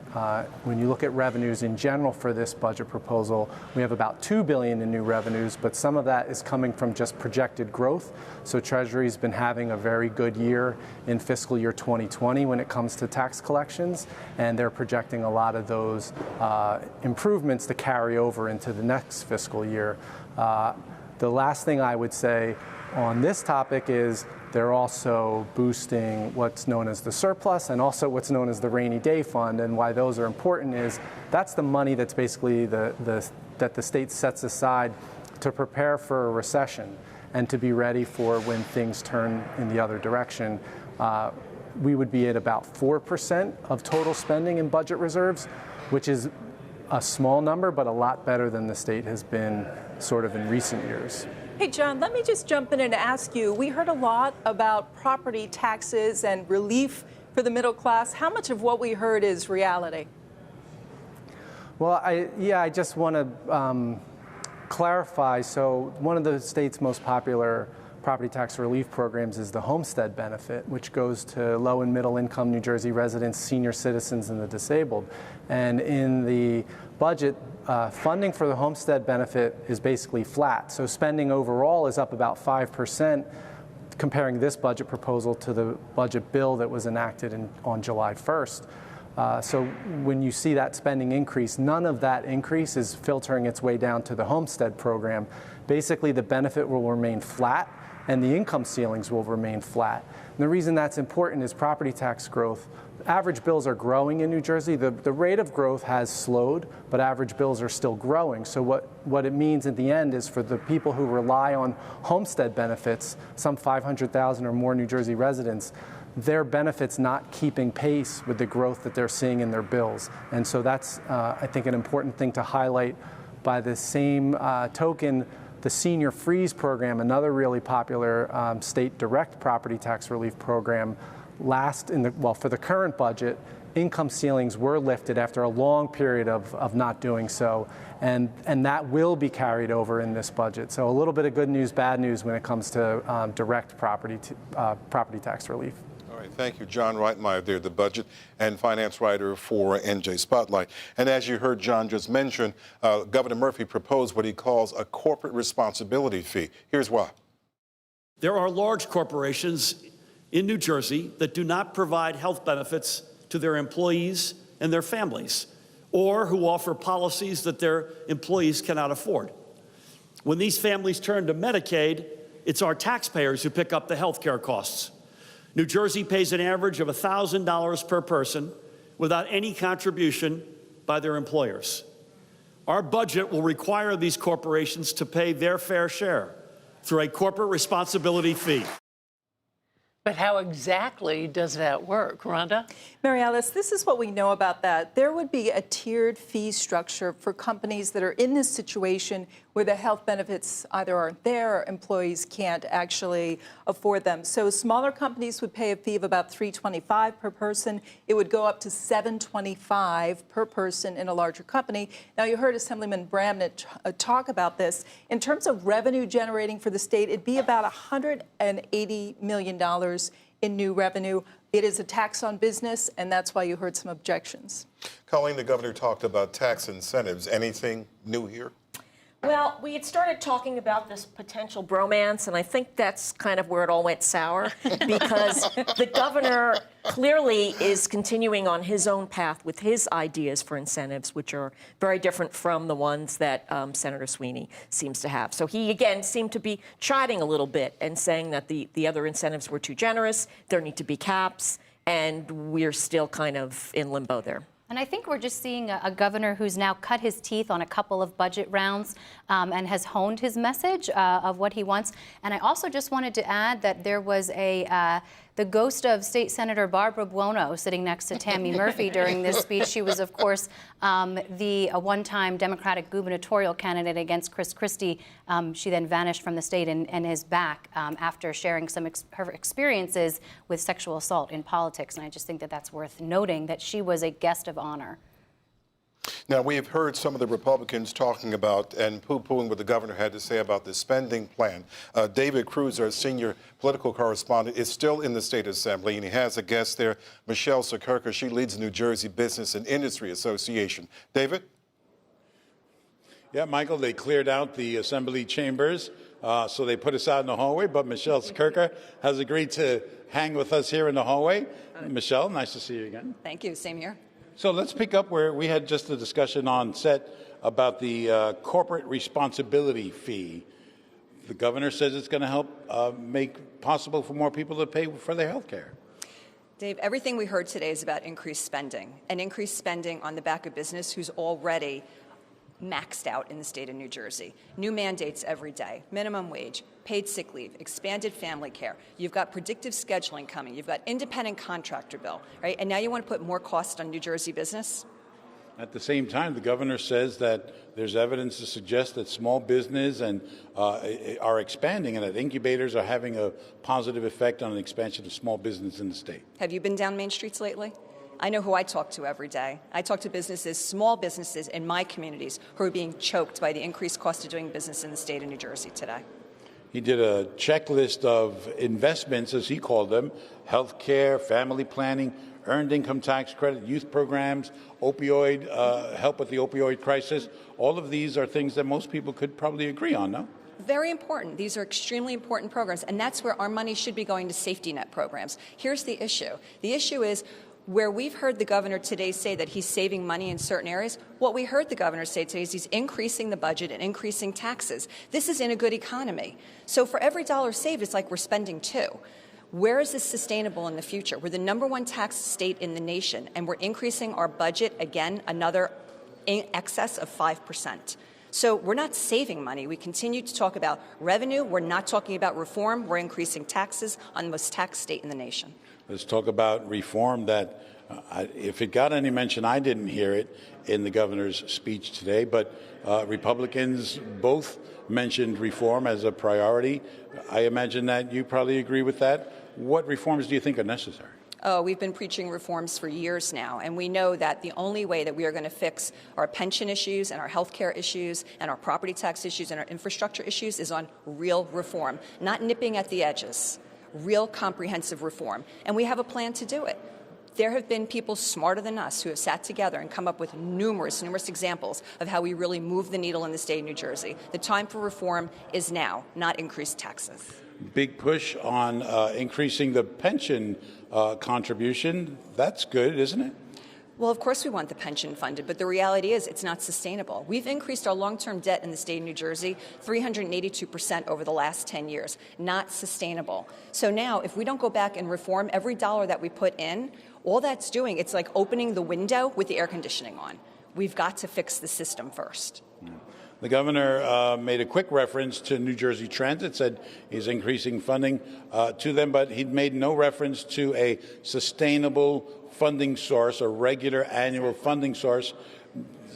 when you look at revenues in general for this budget proposal, we have about $2 billion in new revenues, but some of that is coming from just projected growth. So Treasury's been having a very good year in fiscal year 2020 when it comes to tax collections, and they're projecting a lot of those improvements to carry over into the next fiscal year. The last thing I would say on this topic is they're also boosting what's known as the surplus and also what's known as the rainy day fund. And why those are important is that's the money that's basically that the state sets aside to prepare for a recession and to be ready for when things turn in the other direction. We would be at about 4% of total spending in budget reserves, which is a small number, but a lot better than the state has been sort of in recent years. Hey, John, let me just jump in and ask you, we heard a lot about property taxes and relief for the middle class. How much of what we heard is reality? Well, I just want to clarify. So one of the state's most popular property tax relief programs is the homestead benefit, which goes to low and middle income New Jersey residents, senior citizens, and the disabled. And in the budget, funding for the homestead benefit is basically flat. So spending overall is up about 5%, comparing this budget proposal to the budget bill that was enacted on July 1st. So when you see that spending increase, none of that increase is filtering its way down to the homestead program. Basically, the benefit will remain flat and the income ceilings will remain flat. And the reason that's important is property tax growth. Average bills are growing in New Jersey. The rate of growth has slowed, but average bills are still growing. So what it means at the end is for the people who rely on homestead benefits, some 500,000 or more New Jersey residents, their benefits not keeping pace with the growth that they're seeing in their bills. And so that's, I think, an important thing to highlight. By the same token, the Senior Freeze program, another really popular state direct property tax relief program, for the current budget, income ceilings were lifted after a long period of not doing so, and that will be carried over in this budget. So a little bit of good news, bad news when it comes to direct property tax relief. All right, thank you, John Reitmeyer there, the budget and finance writer for NJ Spotlight. And as you heard John just mention, Governor Murphy proposed what he calls a corporate responsibility fee. Here's why. There are large corporations in New Jersey that do not provide health benefits to their employees and their families, or who offer policies that their employees cannot afford. When these families turn to Medicaid, it's our taxpayers who pick up the health care costs. New Jersey pays an average of $1,000 per person without any contribution by their employers. Our budget will require these corporations to pay their fair share through a corporate responsibility fee. But how exactly does that work, Rhonda? Mary Alice, this is what we know about that. There would be a tiered fee structure for companies that are in this situation where the health benefits either aren't there or employees can't actually afford them. So smaller companies would pay a fee of about $325 per person. It would go up to $725 per person in a larger company. Now, you heard Assemblyman Bramnick talk about this. In terms of revenue generating for the state, it'd be about $180 million in new revenue. It is a tax on business, and that's why you heard some objections. Colleen, the governor talked about tax incentives. Anything new here? Well, we had started talking about this potential bromance, and I think that's kind of where it all went sour, because the governor clearly is continuing on his own path with his ideas for incentives, which are very different from the ones that Senator Sweeney seems to have. So he, again, seemed to be chiding a little bit and saying that the other incentives were too generous, there need to be caps, and we're still kind of in limbo there. And I think we're just seeing a governor who's now cut his teeth on a couple of budget rounds and has honed his message of what he wants. And I also just wanted to add that there was the ghost of State Senator Barbara Buono sitting next to Tammy Murphy during this speech. She was, of course, the one-time Democratic gubernatorial candidate against Chris Christie. She then vanished from the state and is back after sharing some her experiences with sexual assault in politics. And I just think that that's worth noting, that she was a guest of honor. Now, we've heard some of the Republicans talking about and poo-pooing what the governor had to say about the spending plan. David Cruz, our senior political correspondent, is still in the State Assembly, and he has a guest there, Michelle Sakurka. She leads the New Jersey Business and Industry Association. David? Yeah, Michael, they cleared out the assembly chambers, so they put us out in the hallway, but Michelle Sakurka has agreed to hang with us here in the hallway. Michelle, nice to see you again. Thank you. Same here. So let's pick up where we had just a discussion on set about the corporate responsibility fee. The governor says it's going to help make possible for more people to pay for their health care. Dave, everything we heard today is about increased spending, and increased spending on the back of business who's already maxed out in the state of New Jersey. New mandates every day, minimum wage, paid sick leave, expanded family care. You've got predictive scheduling coming. You've got independent contractor bill, right? And now you want to put more cost on New Jersey business? At the same time, the governor says that there's evidence to suggest that small business and are expanding and that incubators are having a positive effect on the expansion of small business in the state. Have you been down Main Streets lately? I know who I talk to every day. I talk to businesses, small businesses in my communities who are being choked by the increased cost of doing business in the state of New Jersey today. He did a checklist of investments, as he called them, health care, family planning, earned income tax credit, youth programs, opioid, help with the opioid crisis. All of these are things that most people could probably agree on, no? Very important. These are extremely important programs, and that's where our money should be going, to safety net programs. Here's the issue. The issue is, where we've heard the governor today say that he's saving money in certain areas, what we heard the governor say today is he's increasing the budget and increasing taxes. This is in a good economy. So for every dollar saved, it's like we're spending two. Where is this sustainable in the future? We're the #1 tax state in the nation, and we're increasing our budget again, another in excess of 5%. So we're not saving money. We continue to talk about revenue. We're not talking about reform. We're increasing taxes on the most taxed state in the nation. Let's talk about reform that, if it got any mention, I didn't hear it in the governor's speech today, but Republicans both mentioned reform as a priority. I imagine that you probably agree with that. What reforms do you think are necessary? Oh, we've been preaching reforms for years now, and we know that the only way that we are going to fix our pension issues and our health care issues and our property tax issues and our infrastructure issues is on real reform, not nipping at the edges. Real comprehensive reform. And we have a plan to do it. There have been people smarter than us who have sat together and come up with numerous examples of how we really move the needle in the state of New Jersey. The time for reform is now, not increased taxes. Big push on increasing the pension contribution. That's good, isn't it? Well, of course we want the pension funded, but the reality is it's not sustainable. We've increased our long-term debt in the state of New Jersey 382% over the last 10 years. Not sustainable. So now, if we don't go back and reform every dollar that we put in, all that's doing, it's like opening the window with the air conditioning on. We've got to fix the system first. The governor made a quick reference to New Jersey Transit, said he's increasing funding to them, but he made no reference to a sustainable funding source, a regular annual funding source.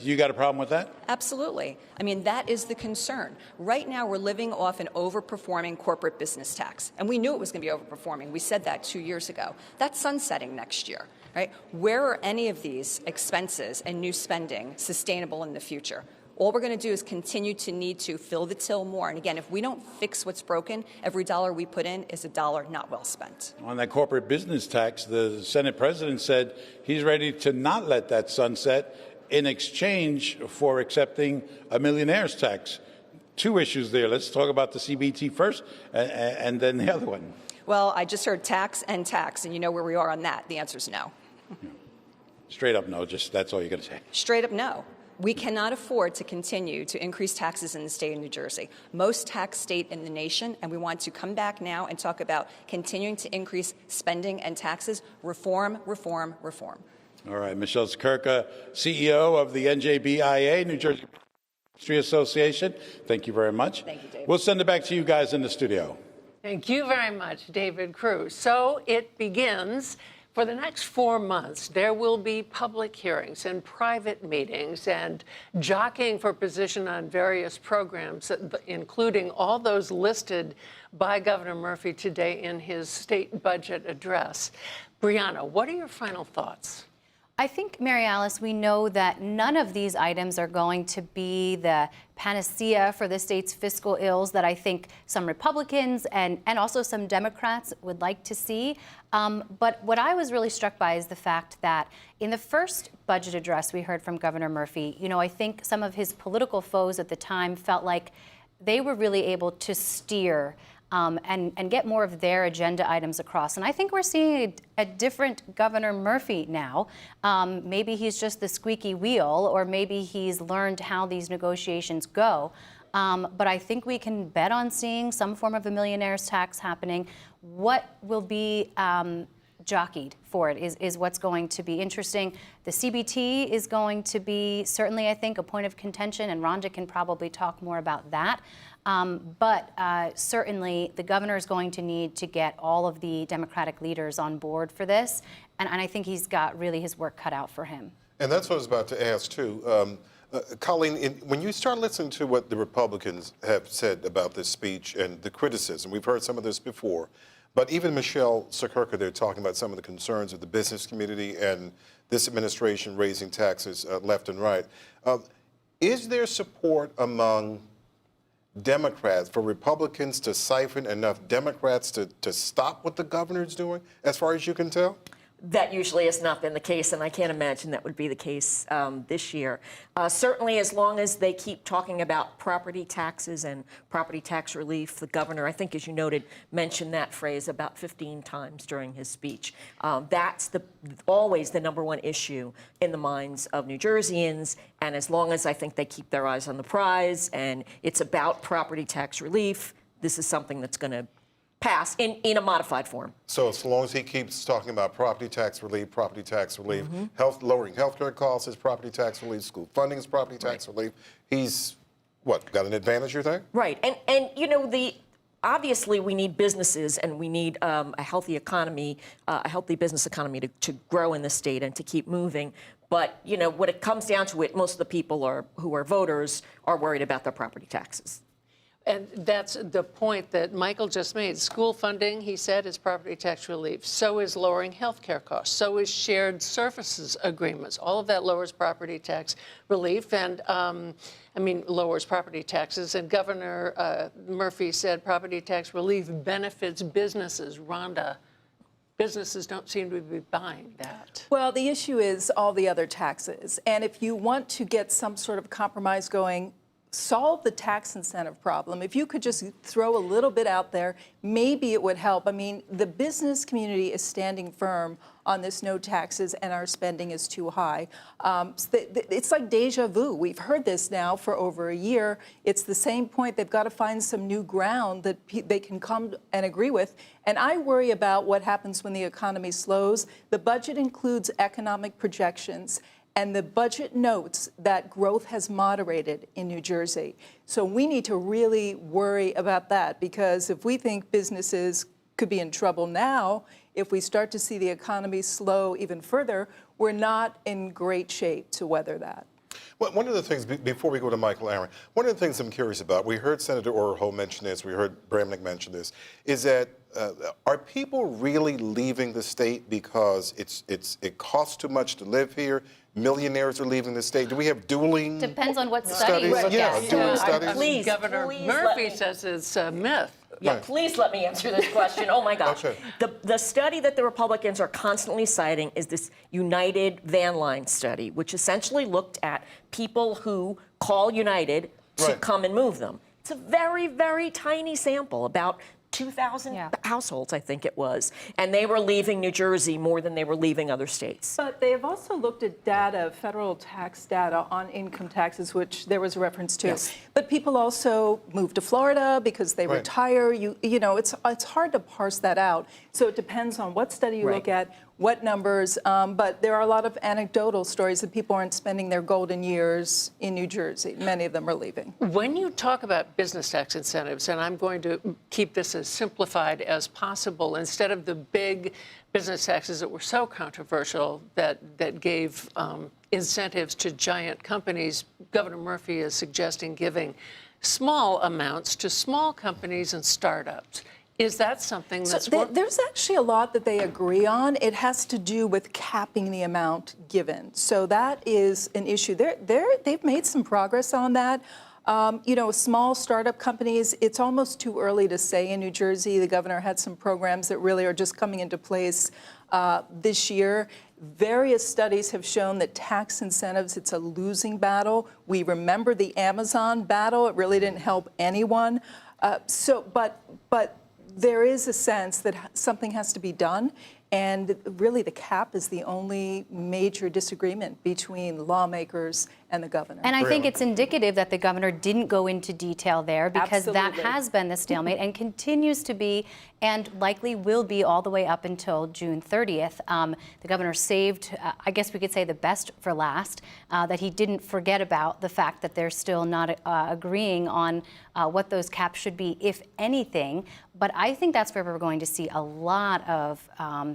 You got a problem with that? Absolutely. I mean, that is the concern. Right now, we're living off an overperforming corporate business tax. And we knew it was going to be overperforming. We said that 2 years ago. That's sunsetting next year, right? Where are any of these expenses and new spending sustainable in the future? All we're going to do is continue to need to fill the till more. And again, if we don't fix what's broken, every dollar we put in is a dollar not well spent. On that corporate business tax, the Senate president said he's ready to not let that sunset in exchange for accepting a millionaire's tax. Two issues there. Let's talk about the CBT first and then the other one. Well, I just heard tax, and you know where we are on that. The answer is no. Straight up no, just that's all you're going to say. Straight up no. We cannot afford to continue to increase taxes in the state of New Jersey, most taxed state in the nation, and we want to come back now and talk about continuing to increase spending and taxes. Reform, reform, reform. All right, Michelle Sakurka, CEO of the NJBIA, New Jersey Industry Association. Thank you very much. Thank you, David. We'll send it back to you guys in the studio. Thank you very much, David Cruz. So it begins. For the next 4 months, there will be public hearings and private meetings and jockeying for position on various programs, including all those listed by Governor Murphy today in his state budget address. Brianna, what are your final thoughts? I think, Mary Alice, we know that none of these items are going to be the panacea for the state's fiscal ills that I think some Republicans and also some Democrats would like to see. But what I was really struck by is the fact that in the first budget address we heard from Governor Murphy, I think some of his political foes at the time felt like they were really able to steer and get more of their agenda items across. And I think we're seeing a different Governor Murphy now. Maybe he's just the squeaky wheel, or maybe he's learned how these negotiations go. But I think we can bet on seeing some form of a millionaire's tax happening. What will be jockeyed for it is what's going to be interesting. The CBT is going to be certainly, I think, a point of contention, and Rhonda can probably talk more about that. But certainly the governor is going to need to get all of the Democratic leaders on board for this, and I think he's got really his work cut out for him. And that's what I was about to ask, too. Colleen, when you start listening to what the Republicans have said about this speech and the criticism, we've heard some of this before, but even Michelle Siekerka, they're talking about some of the concerns of the business community and this administration raising taxes left and right. Is there support among Democrats for Republicans to siphon enough Democrats to stop what the governor's doing, as far as you can tell? That usually has not been the case, and I can't imagine that would be the case this year. Certainly, as long as they keep talking about property taxes and property tax relief, the governor, I think, as you noted, mentioned that phrase about 15 times during his speech. That's always the number one issue in the minds of New Jerseyans, and as long as I think they keep their eyes on the prize and it's about property tax relief, this is something that's going to pass in a modified form. So as long as he keeps talking about property tax relief, lowering healthcare costs is property tax relief, school funding is property tax relief, he's, got an advantage, you think? Right, and obviously we need businesses and we need a healthy economy, a healthy business economy to grow in the state and to keep moving. But, when it comes down to it, most of the people who are voters are worried about their property taxes. And that's the point that Michael just made. School funding, he said, is property tax relief. So is lowering health care costs. So is shared services agreements. All of that lowers property tax relief and, lowers property taxes. And Governor Murphy said property tax relief benefits businesses. Rhonda, businesses don't seem to be buying that. Well, the issue is all the other taxes. And if you want to get some sort of compromise going, solve the tax incentive problem. If you could just throw a little bit out there, maybe it would help. The business community is standing firm on this no taxes and our spending is too high. It's like deja vu. We've heard this now for over a year. It's the same point. They've got to find some new ground that they can come and agree with. And I worry about what happens when the economy slows. The budget includes economic projections, and the budget notes that growth has moderated in New Jersey. So we need to really worry about that, because if we think businesses could be in trouble now, if we start to see the economy slow even further, we're not in great shape to weather that. Well, one of the things, before we go to Michael Aaron, one of the things I'm curious about, we heard Senator Orho mention this, we heard Bramnick mention this, is that are people really leaving the state because it costs too much to live here? Millionaires are leaving the state. Do we have dueling Depends on what study you look Yeah, at. dueling studies. Please, Governor Murphy says it's a myth. Yeah, please let me answer this question. Oh my gosh. Okay. The study that the Republicans are constantly citing is this United Van Line study, which essentially looked at people who call United to come and move them. It's a very, very tiny sample, about 2,000 households, I think it was. And they were leaving New Jersey more than they were leaving other states. But they have also looked at data, federal tax data on income taxes, which there was a reference to. Yes. But people also move to Florida because they retire. It's hard to parse that out. So it depends on what study you look at, what numbers. But there are a lot of anecdotal stories that people aren't spending their golden years in New Jersey. Many of them are leaving. When you talk about business tax incentives, and I'm going to keep this as simplified as possible, instead of the big business taxes that were so controversial that gave incentives to giant companies, Governor Murphy is suggesting giving small amounts to small companies and startups. Is that something that's there's actually a lot that they agree on. It has to do with capping the amount given. So that is an issue. They've made some progress on that. You know, small startup companies, it's almost too early to say in New Jersey. The governor had some programs that really are just coming into place this year. Various studies have shown that tax incentives, it's a losing battle. We remember the Amazon battle. It really didn't help anyone. But there is a sense that something has to be done, and really the cap is the only major disagreement between lawmakers and the governor. And I think it's indicative that the governor didn't go into detail there, because that has been the stalemate and continues to be, and likely will be all the way up until June 30th. The governor saved, I guess we could say, the best for last, that he didn't forget about the fact that they're still not agreeing on what those caps should be, if anything. But I think that's where we're going to see a lot of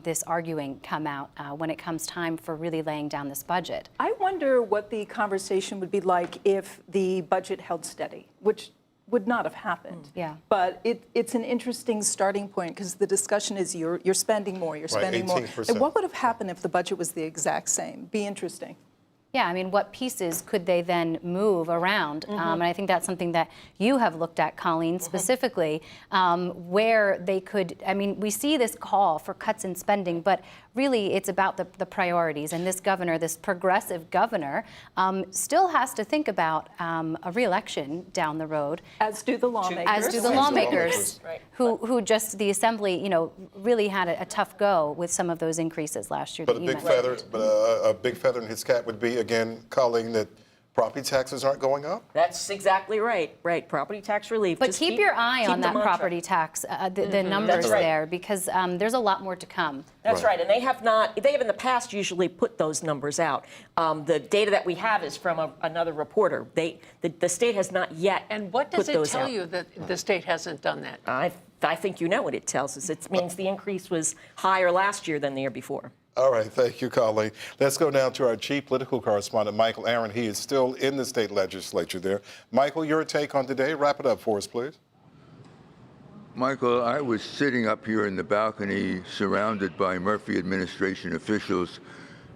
this arguing come out when it comes time for really laying down this budget. I wonder what the conversation would be like if the budget held steady, which would not have happened. Yeah. But it's an interesting starting point, because the discussion is you're spending more, you're spending more. And what would have happened if the budget was the exact same? Be interesting. Yeah, I mean, what pieces could they then move around? And I think that's something that you have looked at, Colleen, specifically, where they could, I mean, we see this call for cuts in spending, but really it's about the priorities. And this governor, this progressive governor, still has to think about a re-election down the road. As do the lawmakers. As do the lawmakers, who just, the Assembly, you know, really had a tough go with some of those increases last year. But a big feather in his cap would be, again, Colleen, that property taxes aren't going up? That's exactly right. Right, property tax relief. But Just keep your eye on that property tax, the numbers there, because there's a lot more to come. That's right, and they have in the past usually put those numbers out. The data that we have is from another reporter. The state has not yet. And what does it tell you that the state hasn't done that? I think you know what it tells us. It means the increase was higher last year than the year before. All right, thank you, Colleen. Let's go now to our chief political correspondent, Michael Aaron. He is still in the state legislature there. Michael, your take on today. Wrap it up for us, please. Michael, I was sitting up here in the balcony surrounded by Murphy administration officials,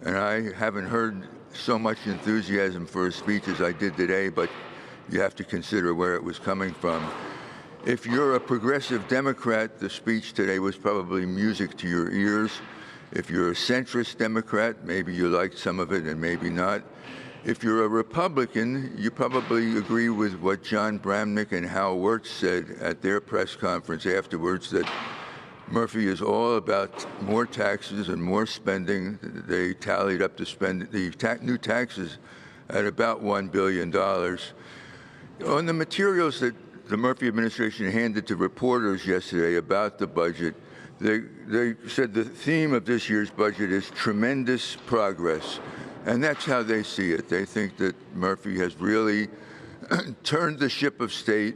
and I haven't heard so much enthusiasm for a speech as I did today, but you have to consider where it was coming from. If you're a progressive Democrat, the speech today was probably music to your ears. If you're a centrist Democrat, maybe you liked some of it and maybe not. If you're a Republican, you probably agree with what John Bramnick and Hal Wirtz said at their press conference afterwards, that Murphy is all about more taxes and more spending. They tallied up the new taxes at about $1 billion. On the materials that the Murphy administration handed to reporters yesterday about the budget, they said the theme of this year's budget is tremendous progress. And that's how they see it. They think that Murphy has really turned the ship of state,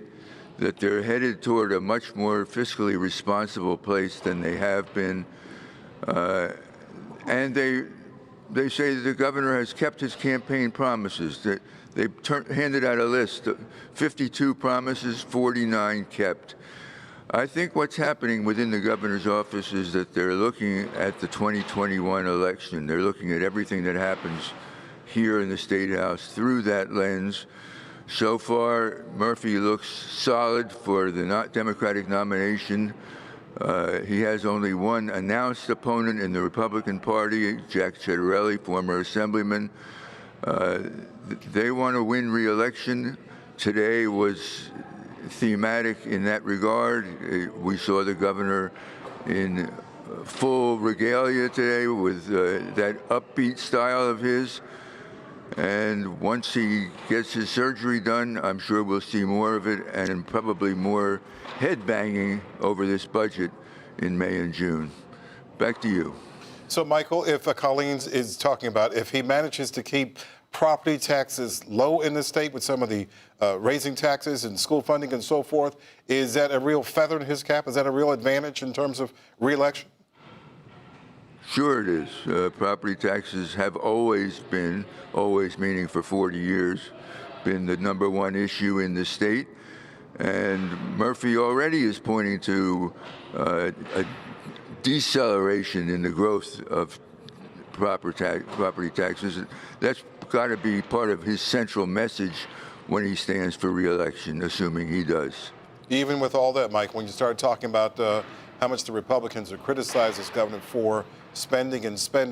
that they're headed toward a much more fiscally responsible place than they have been. And they say that the governor has kept his campaign promises. That they've handed out a list of 52 promises, 49 kept. I think what's happening within the governor's office is that they're looking at the 2021 election. They're looking at everything that happens here in the State House through that lens. So far, Murphy looks solid for the Democratic nomination. He has only one announced opponent in the Republican Party, Jack Ciattarelli, former assemblyman. They want to win re-election. Today was thematic in that regard. We saw the governor in full regalia today with that upbeat style of his. And once he gets his surgery done, I'm sure we'll see more of it, and probably more head-banging over this budget in May and June. Back to you. So, Michael, if Colleen is talking about, if he manages to keep property taxes low in the state with some of the raising taxes and school funding and so forth, is that a real feather in his cap? Is that a real advantage in terms of re-election? Sure it is. Property taxes have always been, always meaning for 40 years, been the #1 issue in the state. And Murphy already is pointing to a deceleration in the growth of property taxes. That's got to be part of his central message when he stands for re-election, assuming he does. Even with all that, Mike, when you start talking about how much the Republicans have criticized this governor for spending,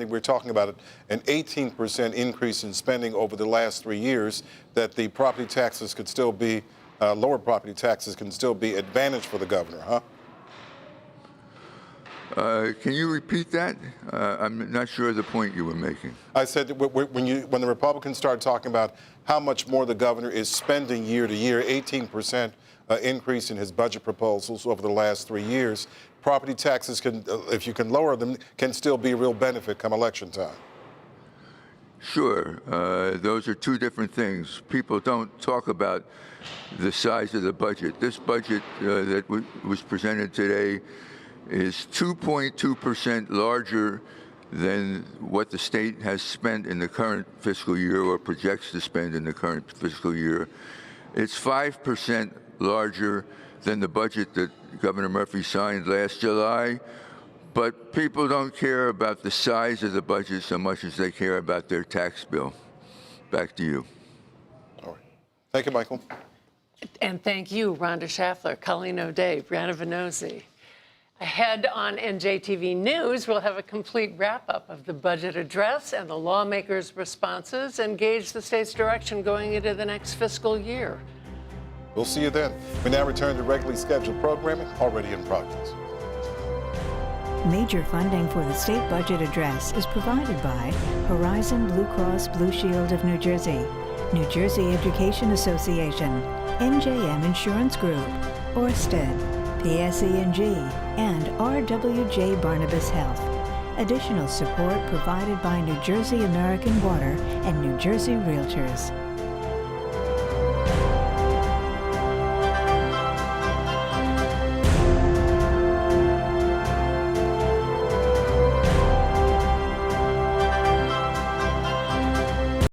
we're talking about an 18% increase in spending over the last 3 years, that the property taxes could still be, lower property taxes can still be advantage for the governor, huh? Can you repeat that? I'm not sure of the point you were making. I said that when the Republicans started talking about how much more the governor is spending year to year, 18% increase in his budget proposals over the last 3 years, property taxes can, if you can lower them, can still be a real benefit come election time. Sure. Those are two different things. People don't talk about the size of the budget. This budget that was presented today is 2.2% larger than what the state has spent in the current fiscal year or projects to spend in the current fiscal year. It's 5% larger than the budget that Governor Murphy signed last July, but people don't care about the size of the budget so much as they care about their tax bill. Back to you. All right. Thank you, Michael. And thank you, Rhonda Schaffler, Colleen O'Day, Brianna Venozzi. Ahead on NJTV News, we'll have a complete wrap-up of the budget address and the lawmakers' responses and gauge the state's direction going into the next fiscal year. We'll see you then. We now return to regularly scheduled programming already in progress. Major funding for the state budget address is provided by Horizon Blue Cross Blue Shield of New Jersey, New Jersey Education Association, NJM Insurance Group, Orsted, PSE&G, and RWJ Barnabas Health. Additional support provided by New Jersey American Water and New Jersey Realtors.